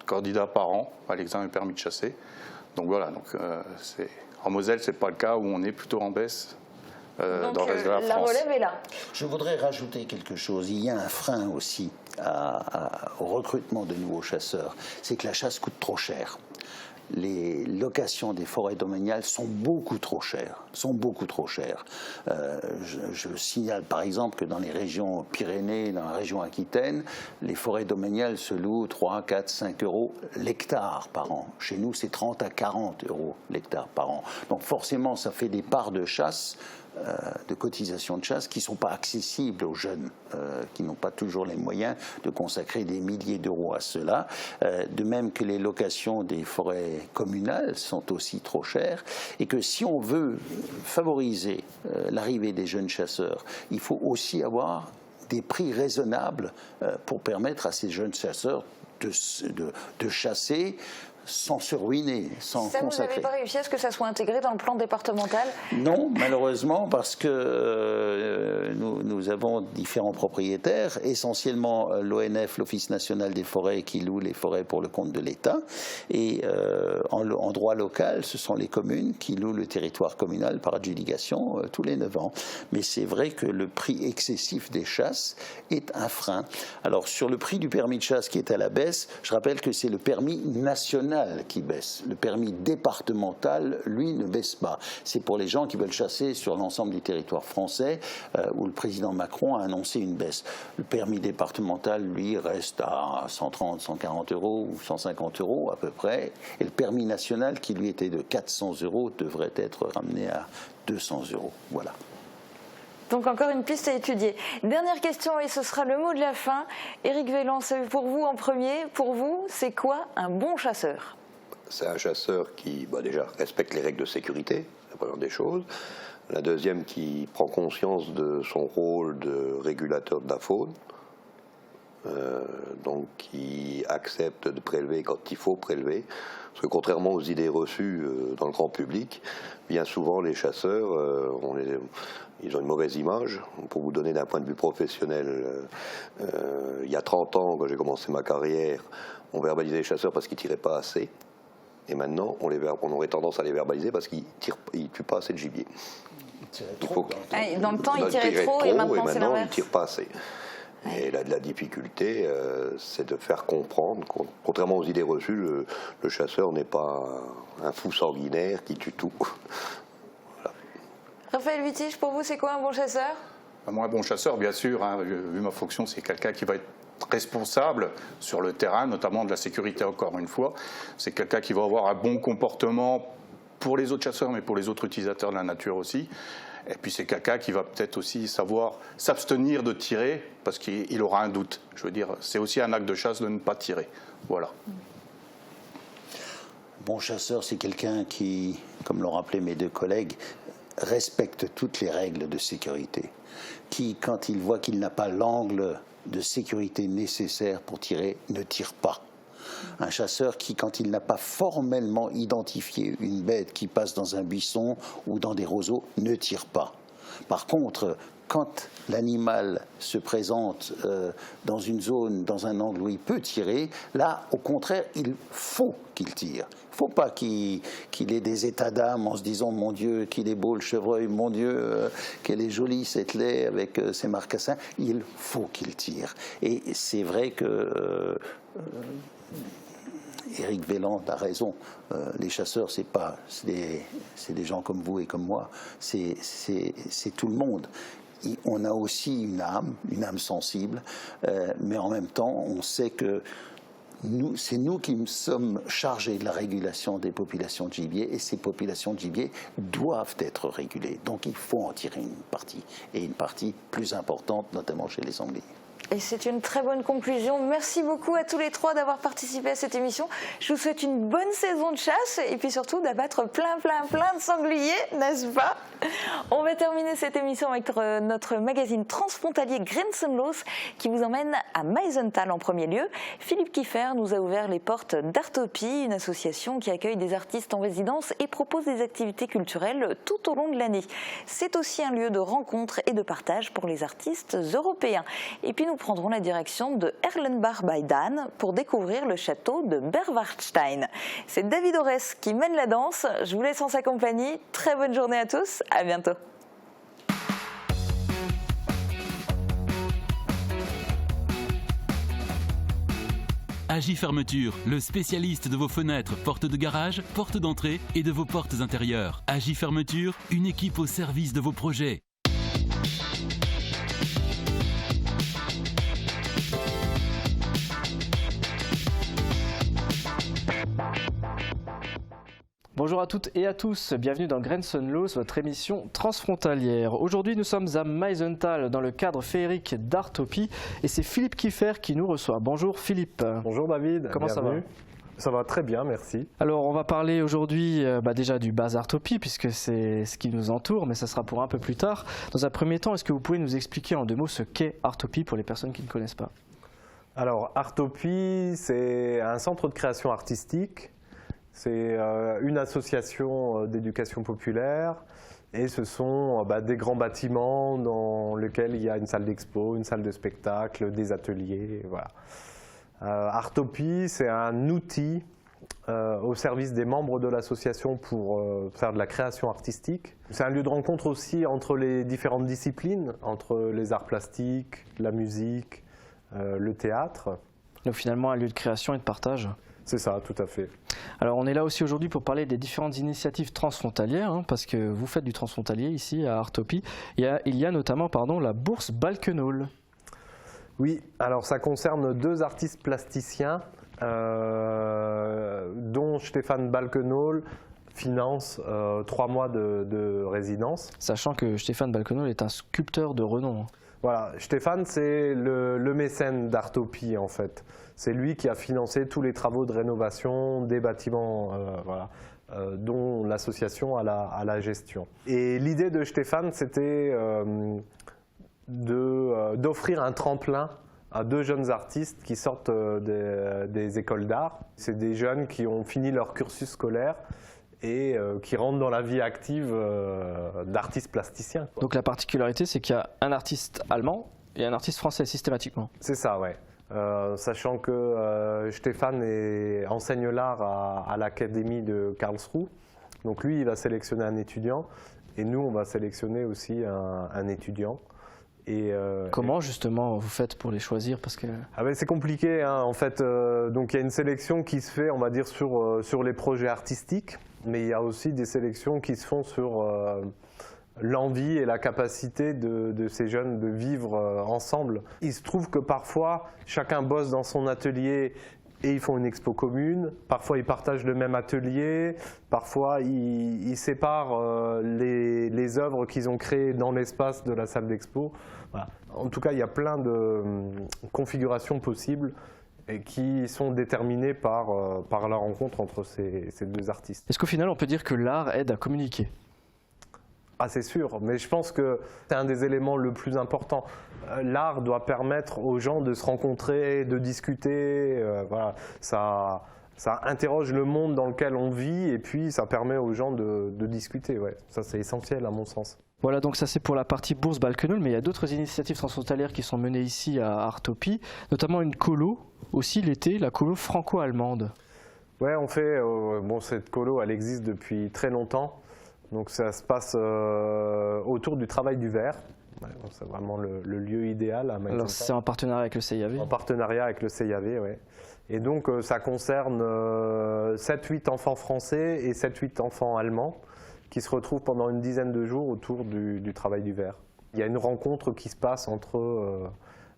candidats par an à l'examen du permis de chasser. Donc voilà, en Moselle, ce n'est pas le cas où on est plutôt en baisse. Donc dans le reste de la France. relève est là. Je voudrais rajouter quelque chose. Il y a un frein aussi au recrutement de nouveaux chasseurs. C'est que la chasse coûte trop cher. Les locations des forêts domaniales sont beaucoup trop chères. Je signale par exemple que dans les régions Pyrénées, dans la région Aquitaine, les forêts domaniales se louent 3, 4, 5 euros l'hectare par an. Chez nous, c'est 30 à 40 euros l'hectare par an. Donc forcément, ça fait des parts de chasse, de cotisations de chasse qui ne sont pas accessibles aux jeunes, qui n'ont pas toujours les moyens de consacrer des milliers d'euros à cela. De même que les locations des forêts communales sont aussi trop chères, et que si on veut favoriser l'arrivée des jeunes chasseurs, il faut aussi avoir des prix raisonnables pour permettre à ces jeunes chasseurs de chasser sans se ruiner, sans ça, consacrer. Vous n'avez pas réussi à ce que ça soit intégré dans le plan départemental? Non, malheureusement, parce que nous avons différents propriétaires, essentiellement l'ONF, l'Office national des forêts, qui loue les forêts pour le compte de l'État, et en droit local, ce sont les communes qui louent le territoire communal par adjudication tous les 9 ans. Mais c'est vrai que le prix excessif des chasses est un frein. Alors, sur le prix du permis de chasse qui est à la baisse, je rappelle que c'est le permis national qui baisse. Le permis départemental, lui, ne baisse pas. C'est pour les gens qui veulent chasser sur l'ensemble du territoire français, où le président Macron a annoncé une baisse. Le permis départemental, lui, reste à 130, 140 euros ou 150 euros à peu près. Et le permis national, qui lui était de 400 euros, devrait être ramené à 200 euros. Voilà. Donc encore une piste à étudier. Dernière question, et ce sera le mot de la fin. Éric Vélance, pour vous en premier, pour vous, c'est quoi un bon chasseur? C'est un chasseur qui, déjà, respecte les règles de sécurité, c'est la première des choses. La deuxième, qui prend conscience de son rôle de régulateur de la faune. donc qui acceptent de prélever quand il faut prélever. Parce que contrairement aux idées reçues dans le grand public, bien souvent les chasseurs, ils ont une mauvaise image. Pour vous donner d'un point de vue professionnel, il y a 30 ans, quand j'ai commencé ma carrière, on verbalisait les chasseurs parce qu'ils ne tiraient pas assez. Et maintenant, on aurait tendance à les verbaliser parce qu'ils ne tuent pas assez de gibier. Dans le temps, ils tiraient trop et maintenant c'est ils ne l'inverse. tirent pas assez. Et la difficulté, c'est de faire comprendre, contrairement aux idées reçues, le chasseur n'est pas un fou sanguinaire qui tue tout. Voilà. Raphaël Wittig, pour vous, c'est quoi un bon chasseur? Moi, un bon chasseur, bien sûr, hein, vu ma fonction, c'est quelqu'un qui va être responsable sur le terrain, notamment de la sécurité, encore une fois. C'est quelqu'un qui va avoir un bon comportement pour les autres chasseurs, mais pour les autres utilisateurs de la nature aussi. Et puis c'est quelqu'un qui va peut-être aussi savoir s'abstenir de tirer parce qu'il aura un doute. Je veux dire, c'est aussi un acte de chasse de ne pas tirer. Voilà. Bon chasseur, c'est quelqu'un qui, comme l'ont rappelé mes deux collègues, respecte toutes les règles de sécurité. Qui, quand il voit qu'il n'a pas l'angle de sécurité nécessaire pour tirer, ne tire pas. Un chasseur qui, quand il n'a pas formellement identifié une bête qui passe dans un buisson ou dans des roseaux, ne tire pas. Par contre, quand l'animal se présente dans une zone, dans un angle où il peut tirer, là, au contraire, il faut qu'il tire. Il ne faut pas qu'il ait des états d'âme en se disant « Mon Dieu, qu'il est beau le chevreuil, mon Dieu, qu'elle est jolie cette lait avec ses marcassins ». Il faut qu'il tire. Et c'est vrai que... Éric Véland a raison. Les chasseurs, c'est des gens comme vous et comme moi. C'est tout le monde. On a aussi une âme sensible, mais en même temps, on sait que c'est nous qui sommes chargés de la régulation des populations de gibier, et ces populations de gibier doivent être régulées. Donc il faut en tirer une partie, et une partie plus importante, notamment chez les sangliers. Et c'est une très bonne conclusion. Merci beaucoup à tous les trois d'avoir participé à cette émission. Je vous souhaite une bonne saison de chasse et puis surtout d'abattre plein de sangliers, n'est-ce pas? On va terminer cette émission avec notre magazine transfrontalier Grenzenlos qui vous emmène à Meisenthal en premier lieu. Philippe Kiefer nous a ouvert les portes d'Artopie, une association qui accueille des artistes en résidence et propose des activités culturelles tout au long de l'année. C'est aussi un lieu de rencontre et de partage pour les artistes européens. Et puis nous prendrons la direction de Erlenbach bei Dan pour découvrir le château de Berwartstein. C'est David Orès qui mène la danse. Je vous laisse en sa compagnie. Très bonne journée à tous. À bientôt. Agi Fermeture, le spécialiste de vos fenêtres, portes de garage, portes d'entrée et de vos portes intérieures. Agi Fermeture, une équipe au service de vos projets. Bonjour à toutes et à tous, bienvenue dans Grenzenlos, votre émission transfrontalière. Aujourd'hui nous sommes à Meisenthal dans le cadre féerique d'Artopie et c'est Philippe Kiefer qui nous reçoit. Bonjour Philippe. Bonjour David. Comment bienvenue. Ça va ? Ça va très bien, merci. Alors on va parler aujourd'hui déjà du base Artopie puisque c'est ce qui nous entoure, mais ça sera pour un peu plus tard. Dans un premier temps, est-ce que vous pouvez nous expliquer en deux mots ce qu'est Artopie pour les personnes qui ne connaissent pas ? Alors Artopie, c'est un centre de création artistique. C'est une association d'éducation populaire et ce sont des grands bâtiments dans lesquels il y a une salle d'expo, une salle de spectacle, des ateliers. Voilà. Artopie, c'est un outil au service des membres de l'association pour faire de la création artistique. C'est un lieu de rencontre aussi entre les différentes disciplines, entre les arts plastiques, la musique, le théâtre. Donc finalement un lieu de création et de partage. C'est ça, tout à fait. Alors on est là aussi aujourd'hui pour parler des différentes initiatives transfrontalières, parce que vous faites du transfrontalier ici à Artopie. Il y a notamment la bourse Balkenhol. Oui, alors ça concerne deux artistes plasticiens, dont Stéphane Balkenhol finance 3 mois de résidence. Sachant que Stéphane Balkenhol est un sculpteur de renom. Voilà, Stéphane c'est le mécène d'Artopie en fait. C'est lui qui a financé tous les travaux de rénovation des bâtiments dont l'association a la gestion. Et l'idée de Stéphane c'était d'offrir un tremplin à 2 jeunes artistes qui sortent des écoles d'art. C'est des jeunes qui ont fini leur cursus scolaire et qui rentrent dans la vie active d'artistes plasticiens. Donc la particularité, c'est qu'il y a un artiste allemand et un artiste français systématiquement. C'est ça, ouais. Sachant que Stéphane enseigne l'art à l'Académie de Karlsruhe. Donc lui, il va sélectionner un étudiant et nous, on va sélectionner aussi un étudiant. Comment justement vous faites pour les choisir parce que... C'est compliqué, hein. En fait, donc il y a une sélection qui se fait, on va dire, sur les projets artistiques, mais il y a aussi des sélections qui se font sur l'envie et la capacité de ces jeunes de vivre ensemble. Il se trouve que parfois, chacun bosse dans son atelier et ils font une expo commune, parfois ils partagent le même atelier, parfois ils séparent les œuvres qu'ils ont créées dans l'espace de la salle d'expo. Voilà. En tout cas, il y a plein de configurations possibles et qui sont déterminées par la rencontre entre ces 2 artistes. Est-ce qu'au final, on peut dire que l'art aide à communiquer ? Ah, c'est sûr, mais je pense que c'est un des éléments le plus important. L'art doit permettre aux gens de se rencontrer, de discuter. Voilà. Ça interroge le monde dans lequel on vit et puis ça permet aux gens de discuter. Ouais. Ça, c'est essentiel à mon sens. Voilà, donc ça c'est pour la partie Bourse Balquenol, mais il y a d'autres initiatives transfrontalières qui sont menées ici à Artopie, notamment une colo, aussi l'été, la colo franco-allemande. Ouais, on fait, cette colo, elle existe depuis très longtemps. Donc ça se passe autour du travail du verre. Ouais, c'est vraiment le lieu idéal. Alors c'est en partenariat avec le CIAV ? En partenariat avec le CIAV, oui. Et donc ça concerne 7-8 enfants français et 7-8 enfants allemands qui se retrouvent pendant une dizaine de jours autour du travail du verre. Il y a une rencontre qui se passe entre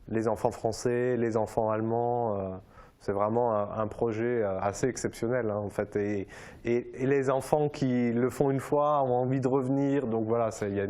les enfants français, les enfants allemands. C'est vraiment un projet assez exceptionnel, hein, en fait. Et les enfants qui le font une fois ont envie de revenir. Donc voilà, il y a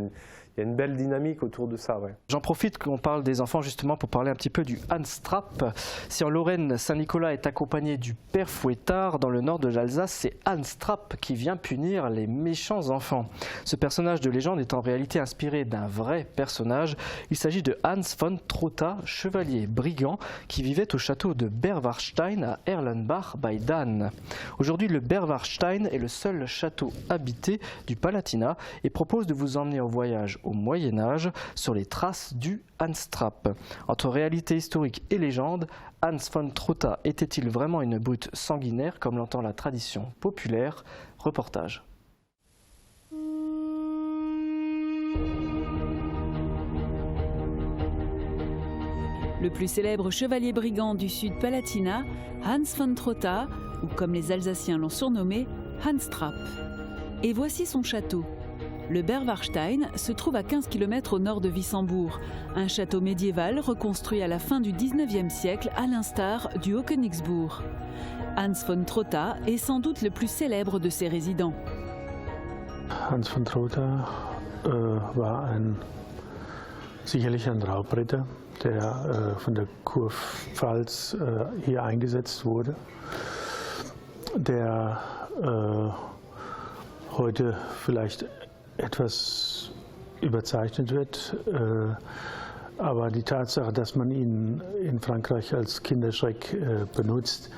une belle dynamique autour de ça. Ouais. J'en profite qu'on parle des enfants justement pour parler un petit peu du Hans-Trapp. Si en Lorraine, Saint-Nicolas est accompagné du Père Fouettard, dans le nord de l'Alsace, c'est Hans-Trapp qui vient punir les méchants enfants. Ce personnage de légende est en réalité inspiré d'un vrai personnage. Il s'agit de Hans von Trotta, chevalier brigand qui vivait au château de Berwarstein à Erlenbach bei Dahn. Aujourd'hui, le Berwarstein est le seul château habité du Palatinat et propose de vous emmener en voyage au Moyen-Âge sur les traces du Hans-Trapp. Entre réalité historique et légende, Hans von Trotta était-il vraiment une brute sanguinaire comme l'entend la tradition populaire ? Reportage. Le plus célèbre chevalier brigand du sud Palatinat, Hans von Trotta, ou comme les Alsaciens l'ont surnommé, Hans-Trapp. Et voici son château. Le Berwarstein se trouve à 15 km au nord de Wissembourg, un château médiéval reconstruit à la fin du 19e siècle à l'instar du Haut-Königsbourg. Hans von Trotta est sans doute le plus célèbre de ses résidents. Hans von Trotta war sicherlich ein Raubritter, der von der Kurpfalz hier eingesetzt wurde, der heute vielleicht etwas überzeichnet wird, aber die Tatsache, dass man ihn in Frankreich als Kinderschreck benutzt,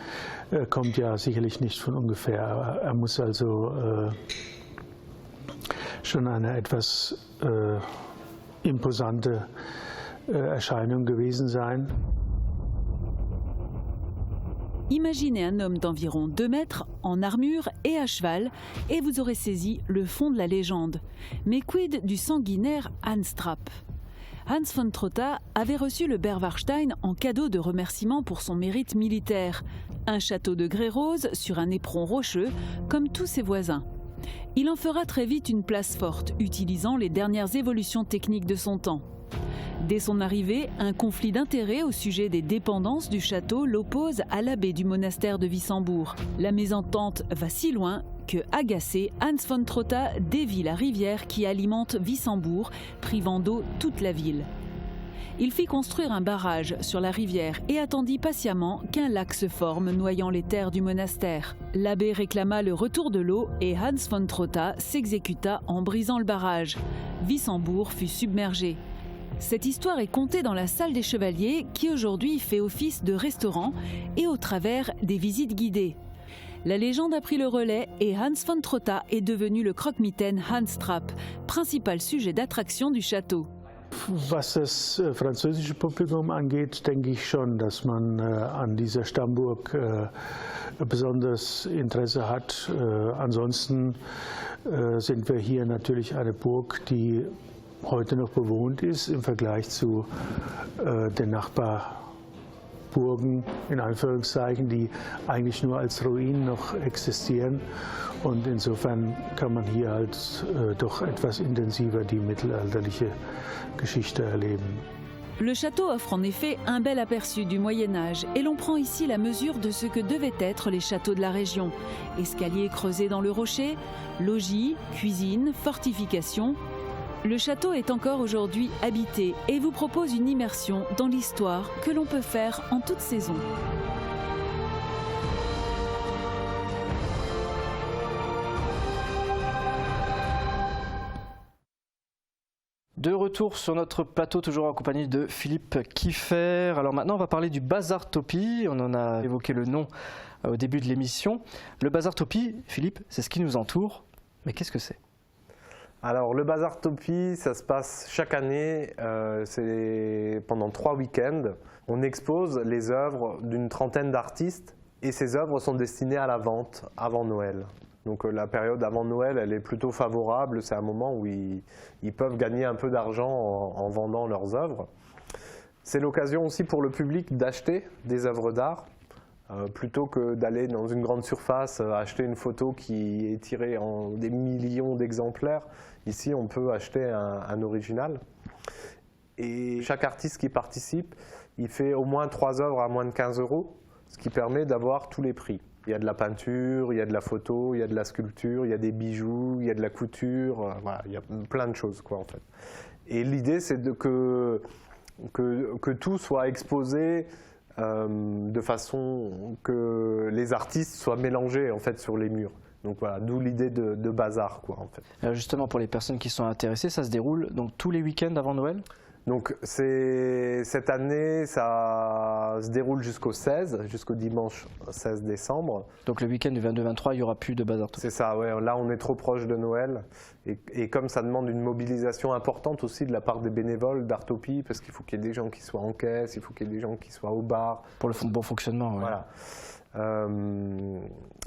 kommt ja sicherlich nicht von ungefähr. Er muss also schon eine etwas imposante Erscheinung gewesen sein. Imaginez un homme d'environ 2 mètres, en armure et à cheval, et vous aurez saisi le fond de la légende. Mais quid du sanguinaire Hans-Trapp ? Hans von Trotta avait reçu le Berwarstein en cadeau de remerciement pour son mérite militaire. Un château de grès rose sur un éperon rocheux, comme tous ses voisins. Il en fera très vite une place forte, utilisant les dernières évolutions techniques de son temps. Dès son arrivée, un conflit d'intérêts au sujet des dépendances du château l'oppose à l'abbé du monastère de Wissembourg. La mésentente va si loin que, agacé, Hans von Trotta dévie la rivière qui alimente Wissembourg, privant d'eau toute la ville. Il fit construire un barrage sur la rivière et attendit patiemment qu'un lac se forme noyant les terres du monastère. L'abbé réclama le retour de l'eau et Hans von Trotta s'exécuta en brisant le barrage. Wissembourg fut submergé. Cette histoire est contée dans la salle des Chevaliers qui aujourd'hui fait office de restaurant et au travers des visites guidées. La légende a pris le relais et Hans von Trotta est devenu le croque-mitaine Hans Trapp, principal sujet d'attraction du château. Was das französische Publikum angeht, denke ich schon, dass man an dieser Stammburg besonders Interesse hat. Ansonsten sind wir hier natürlich eine Burg, die heute noch bewohnt ist im Vergleich zu den Nachbarburgen, in Anführungszeichen, die eigentlich nur als Ruinen noch existieren. Und insofern kann man hier halt doch etwas intensiver die mittelalterliche Geschichte erleben. Le château offre en effet un bel aperçu du Moyen-Âge et l'on prend ici la mesure de ce que devaient être les châteaux de la région. Escaliers creusés dans le rocher, logis, cuisine, fortifications. Le château est encore aujourd'hui habité et vous propose une immersion dans l'histoire que l'on peut faire en toute saison. De retour sur notre plateau, toujours en compagnie de Philippe Kieffer. Alors maintenant, on va parler du Bazartopie. On en a évoqué le nom au début de l'émission. Le Bazartopie, Philippe, c'est ce qui nous entoure. Mais qu'est-ce que c'est ? Alors le Bazartopie, ça se passe chaque année, c'est pendant 3 week-ends. On expose les œuvres d'une trentaine d'artistes et ces œuvres sont destinées à la vente avant Noël. Donc la période avant Noël, elle est plutôt favorable, c'est un moment où ils peuvent gagner un peu d'argent en vendant leurs œuvres. C'est l'occasion aussi pour le public d'acheter des œuvres d'art, plutôt que d'aller dans une grande surface acheter une photo qui est tirée en des millions d'exemplaires. Ici, on peut acheter un original. Et chaque artiste qui participe, il fait au moins 3 œuvres à moins de 15 €, ce qui permet d'avoir tous les prix. Il y a de la peinture, il y a de la photo, il y a de la sculpture, il y a des bijoux, il y a de la couture, voilà, il y a plein de choses quoi en fait. Et l'idée c'est que tout soit exposé de façon que les artistes soient mélangés en fait sur les murs. Donc voilà, d'où l'idée de bazar quoi en fait. Alors justement pour les personnes qui sont intéressées, ça se déroule donc tous les week-ends avant Noël ? Donc cette année, ça se déroule jusqu'au dimanche 16 décembre. Donc le week-end du 22-23, il n'y aura plus de Bazartopie. C'est ça, ouais. Là on est trop proche de Noël. Et comme ça demande une mobilisation importante aussi de la part des bénévoles d'Artopie, parce qu'il faut qu'il y ait des gens qui soient en caisse, il faut qu'il y ait des gens qui soient au bar. Pour le bon fonctionnement, ouais. Voilà.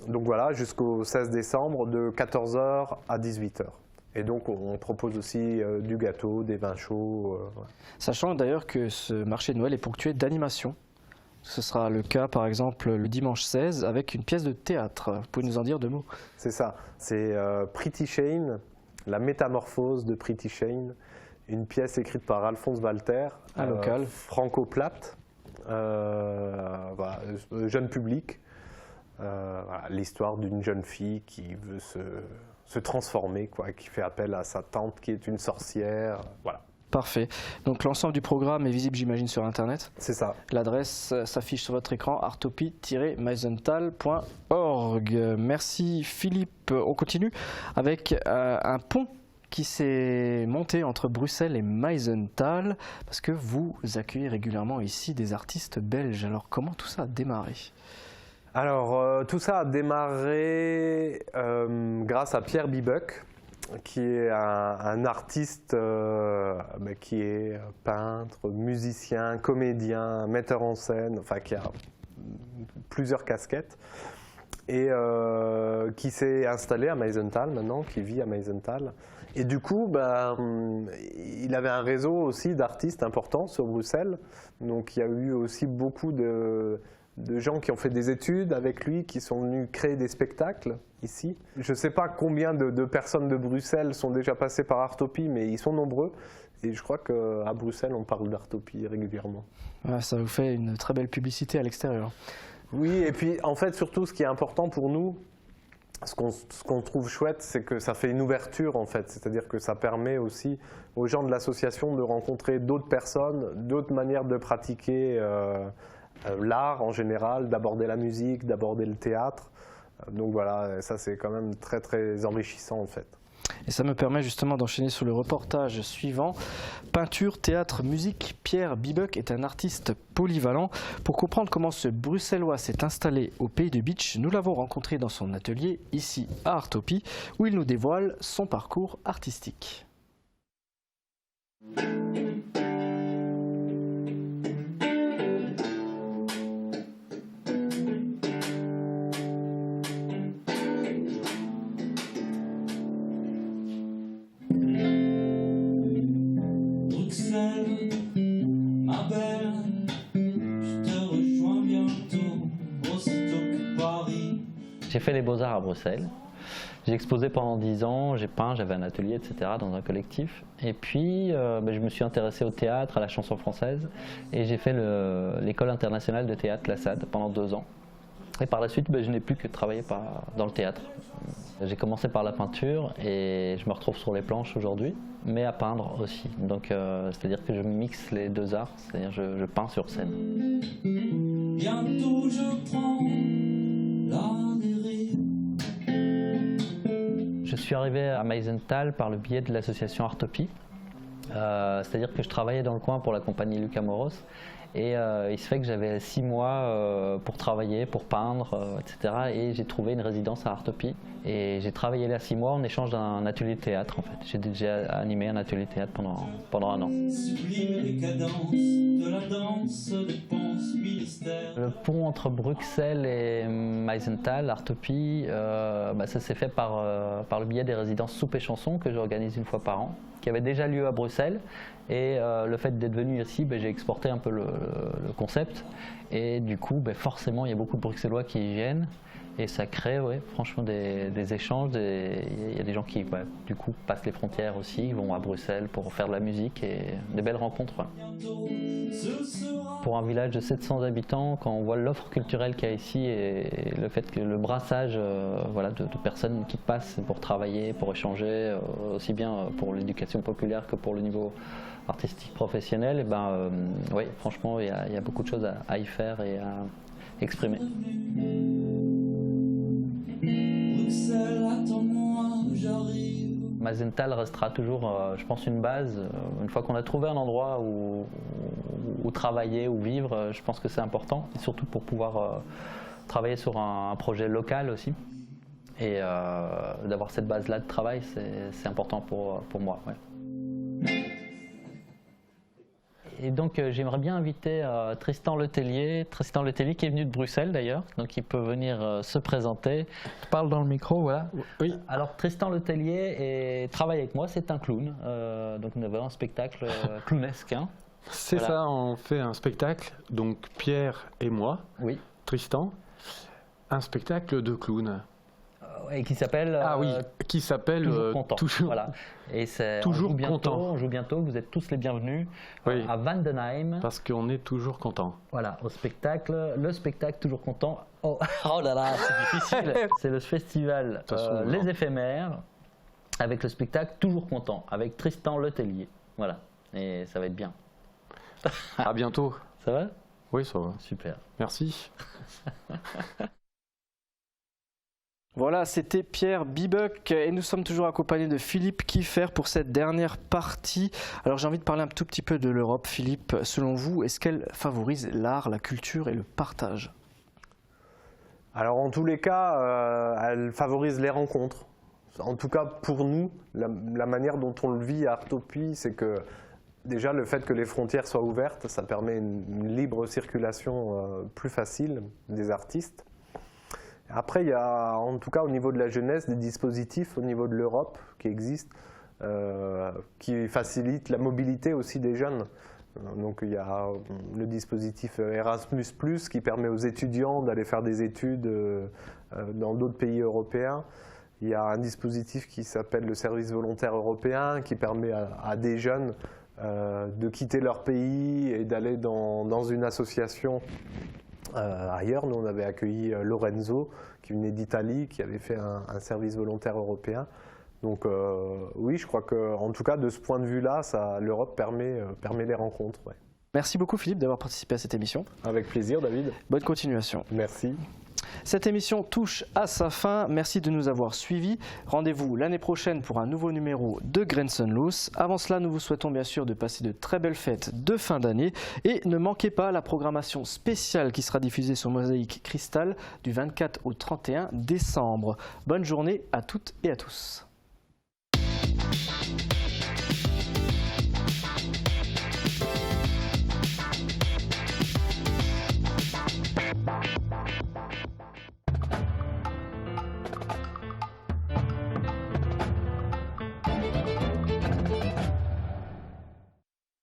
Donc voilà, jusqu'au 16 décembre, de 14 h à 18 h. Et donc on propose aussi du gâteau, des vins chauds. Ouais. Sachant d'ailleurs que ce marché de Noël est ponctué d'animations. Ce sera le cas par exemple le dimanche 16 avec une pièce de théâtre. Vous pouvez nous en dire 2 mots ? C'est ça, c'est Pretty Shane, la métamorphose de Pretty Shane, une pièce écrite par Alphonse Walter, local. franco-plate, voilà, jeune public. Voilà, l'histoire d'une jeune fille qui veut se transformer, quoi, qui fait appel à sa tante qui est une sorcière, voilà. Parfait. Donc l'ensemble du programme est visible, j'imagine, sur Internet. C'est ça. L'adresse s'affiche sur votre écran, artopie-meisenthal.org. Merci Philippe. On continue avec un pont qui s'est monté entre Bruxelles et Meisenthal, parce que vous accueillez régulièrement ici des artistes belges. Alors comment tout ça a démarré ? Alors, tout ça a démarré grâce à Pierre Bibuck, qui est un artiste qui est peintre, musicien, comédien, metteur en scène, enfin qui a plusieurs casquettes, et qui s'est installé à Meisenthal maintenant, qui vit à Meisenthal. Et du coup, il avait un réseau aussi d'artistes importants sur Bruxelles, donc il y a eu aussi beaucoup de gens qui ont fait des études avec lui, qui sont venus créer des spectacles ici. Je ne sais pas combien de personnes de Bruxelles sont déjà passées par Artopie, mais ils sont nombreux. Et je crois qu'à Bruxelles, on parle d'Artopie régulièrement. Ouais, ça vous fait une très belle publicité à l'extérieur. Oui, et puis en fait, surtout, ce qui est important pour nous, ce qu'on trouve chouette, c'est que ça fait une ouverture en fait. C'est-à-dire que ça permet aussi aux gens de l'association de rencontrer d'autres personnes, d'autres manières de pratiquer l'art en général, d'aborder la musique, d'aborder le théâtre. Donc voilà, ça c'est quand même très très enrichissant en fait. Et ça me permet justement d'enchaîner sur le reportage suivant. Peinture, théâtre, musique, Pierre Bibuck est un artiste polyvalent. Pour comprendre comment ce Bruxellois s'est installé au Pays de Beach, nous l'avons rencontré dans son atelier, ici à Artopie, où il nous dévoile son parcours artistique. J'ai fait les Beaux-Arts à Bruxelles. J'ai exposé pendant 10 ans, j'ai peint, j'avais un atelier, etc. dans un collectif. Et puis, je me suis intéressé au théâtre, à la chanson française. Et j'ai fait l'école internationale de théâtre, la SAD, pendant 2 ans. Et par la suite, je n'ai plus que travaillé dans le théâtre. J'ai commencé par la peinture et je me retrouve sur les planches aujourd'hui, mais à peindre aussi. Donc, c'est-à-dire que je mixe les 2 arts, c'est-à-dire je peins sur scène. Bientôt je prends la dérive. Je suis arrivé à Meisenthal par le biais de l'association Artopie. C'est-à-dire que je travaillais dans le coin pour la compagnie Lucas Moros. Et il se fait que j'avais 6 mois pour travailler, pour peindre, etc. Et j'ai trouvé une résidence à Artopie. Et j'ai travaillé là 6 mois en échange d'un atelier de théâtre en fait. J'ai déjà animé un atelier de théâtre pendant 1 an. Sublime les cadences de la danse des penses ministères. Le pont entre Bruxelles et Meisenthal, Artopie, ça s'est fait par le biais des résidences soupe et chansons que j'organise 1 fois par an, qui avaient déjà lieu à Bruxelles. Et le fait d'être venu ici, j'ai exporté un peu le concept. Et du coup, forcément, il y a beaucoup de Bruxellois qui y viennent. Et ça crée franchement des échanges. Il y a des gens qui, du coup, passent les frontières aussi, vont à Bruxelles pour faire de la musique et des belles rencontres. Pour un village de 700 habitants, quand on voit l'offre culturelle qu'il y a ici et le fait que le brassage de personnes qui passent pour travailler, pour échanger, aussi bien pour l'éducation populaire que pour le niveau artistique professionnel, franchement, il y a beaucoup de choses à y faire et à exprimer. Meisenthal restera toujours, je pense, une base. Une fois qu'on a trouvé un endroit où travailler, où vivre, je pense que c'est important, et surtout pour pouvoir travailler sur un projet local aussi. Et d'avoir cette base-là de travail, c'est important pour moi. Ouais. Et donc j'aimerais bien inviter Tristan Letellier qui est venu de Bruxelles d'ailleurs, donc il peut venir se présenter. Je parle dans le micro, voilà. Oui. Alors Tristan Letellier travaille avec moi, c'est un clown, donc nous avons un spectacle clownesque. Hein. C'est voilà. Ça, on fait un spectacle, donc Pierre et moi, oui. Tristan, un spectacle de clown. Et qui s'appelle qui s'appelle Toujours Content. Toujours, voilà. Et c'est toujours Content. On joue bientôt, vous êtes tous les bienvenus à Vandenheim. Parce qu'on est toujours content. Voilà, le spectacle Toujours Content. Oh là là, c'est difficile. C'est le festival Les Éphémères avec le spectacle Toujours Content avec Tristan Letellier. Voilà, et ça va être bien. À bientôt. Ça va ? Oui, ça va. Super. Merci. Voilà, c'était Pierre Bibuck et nous sommes toujours accompagnés de Philippe Kiefer pour cette dernière partie. Alors j'ai envie de parler un tout petit peu de l'Europe. Philippe, selon vous, est-ce qu'elle favorise l'art, la culture et le partage ? Alors en tous les cas, elle favorise les rencontres. En tout cas pour nous, la manière dont on le vit à Artopie, c'est que déjà le fait que les frontières soient ouvertes, ça permet une libre circulation plus facile des artistes. Après, il y a, en tout cas au niveau de la jeunesse, des dispositifs au niveau de l'Europe qui existent, qui facilitent la mobilité aussi des jeunes. Donc il y a le dispositif Erasmus+, qui permet aux étudiants d'aller faire des études dans d'autres pays européens. Il y a un dispositif qui s'appelle le service volontaire européen, qui permet à des jeunes de quitter leur pays et d'aller dans une association ailleurs. Nous, on avait accueilli Lorenzo, qui venait d'Italie, qui avait fait un service volontaire européen. Donc oui, je crois qu'en tout cas, de ce point de vue-là, l'Europe permet les rencontres. Ouais. Merci beaucoup Philippe d'avoir participé à cette émission. Avec plaisir David. Bonne continuation. Merci. Cette émission touche à sa fin. Merci de nous avoir suivis. Rendez-vous l'année prochaine pour un nouveau numéro de Grenson Loose. Avant cela, nous vous souhaitons bien sûr de passer de très belles fêtes de fin d'année. Et ne manquez pas la programmation spéciale qui sera diffusée sur Mosaïque Cristal du 24 au 31 décembre. Bonne journée à toutes et à tous.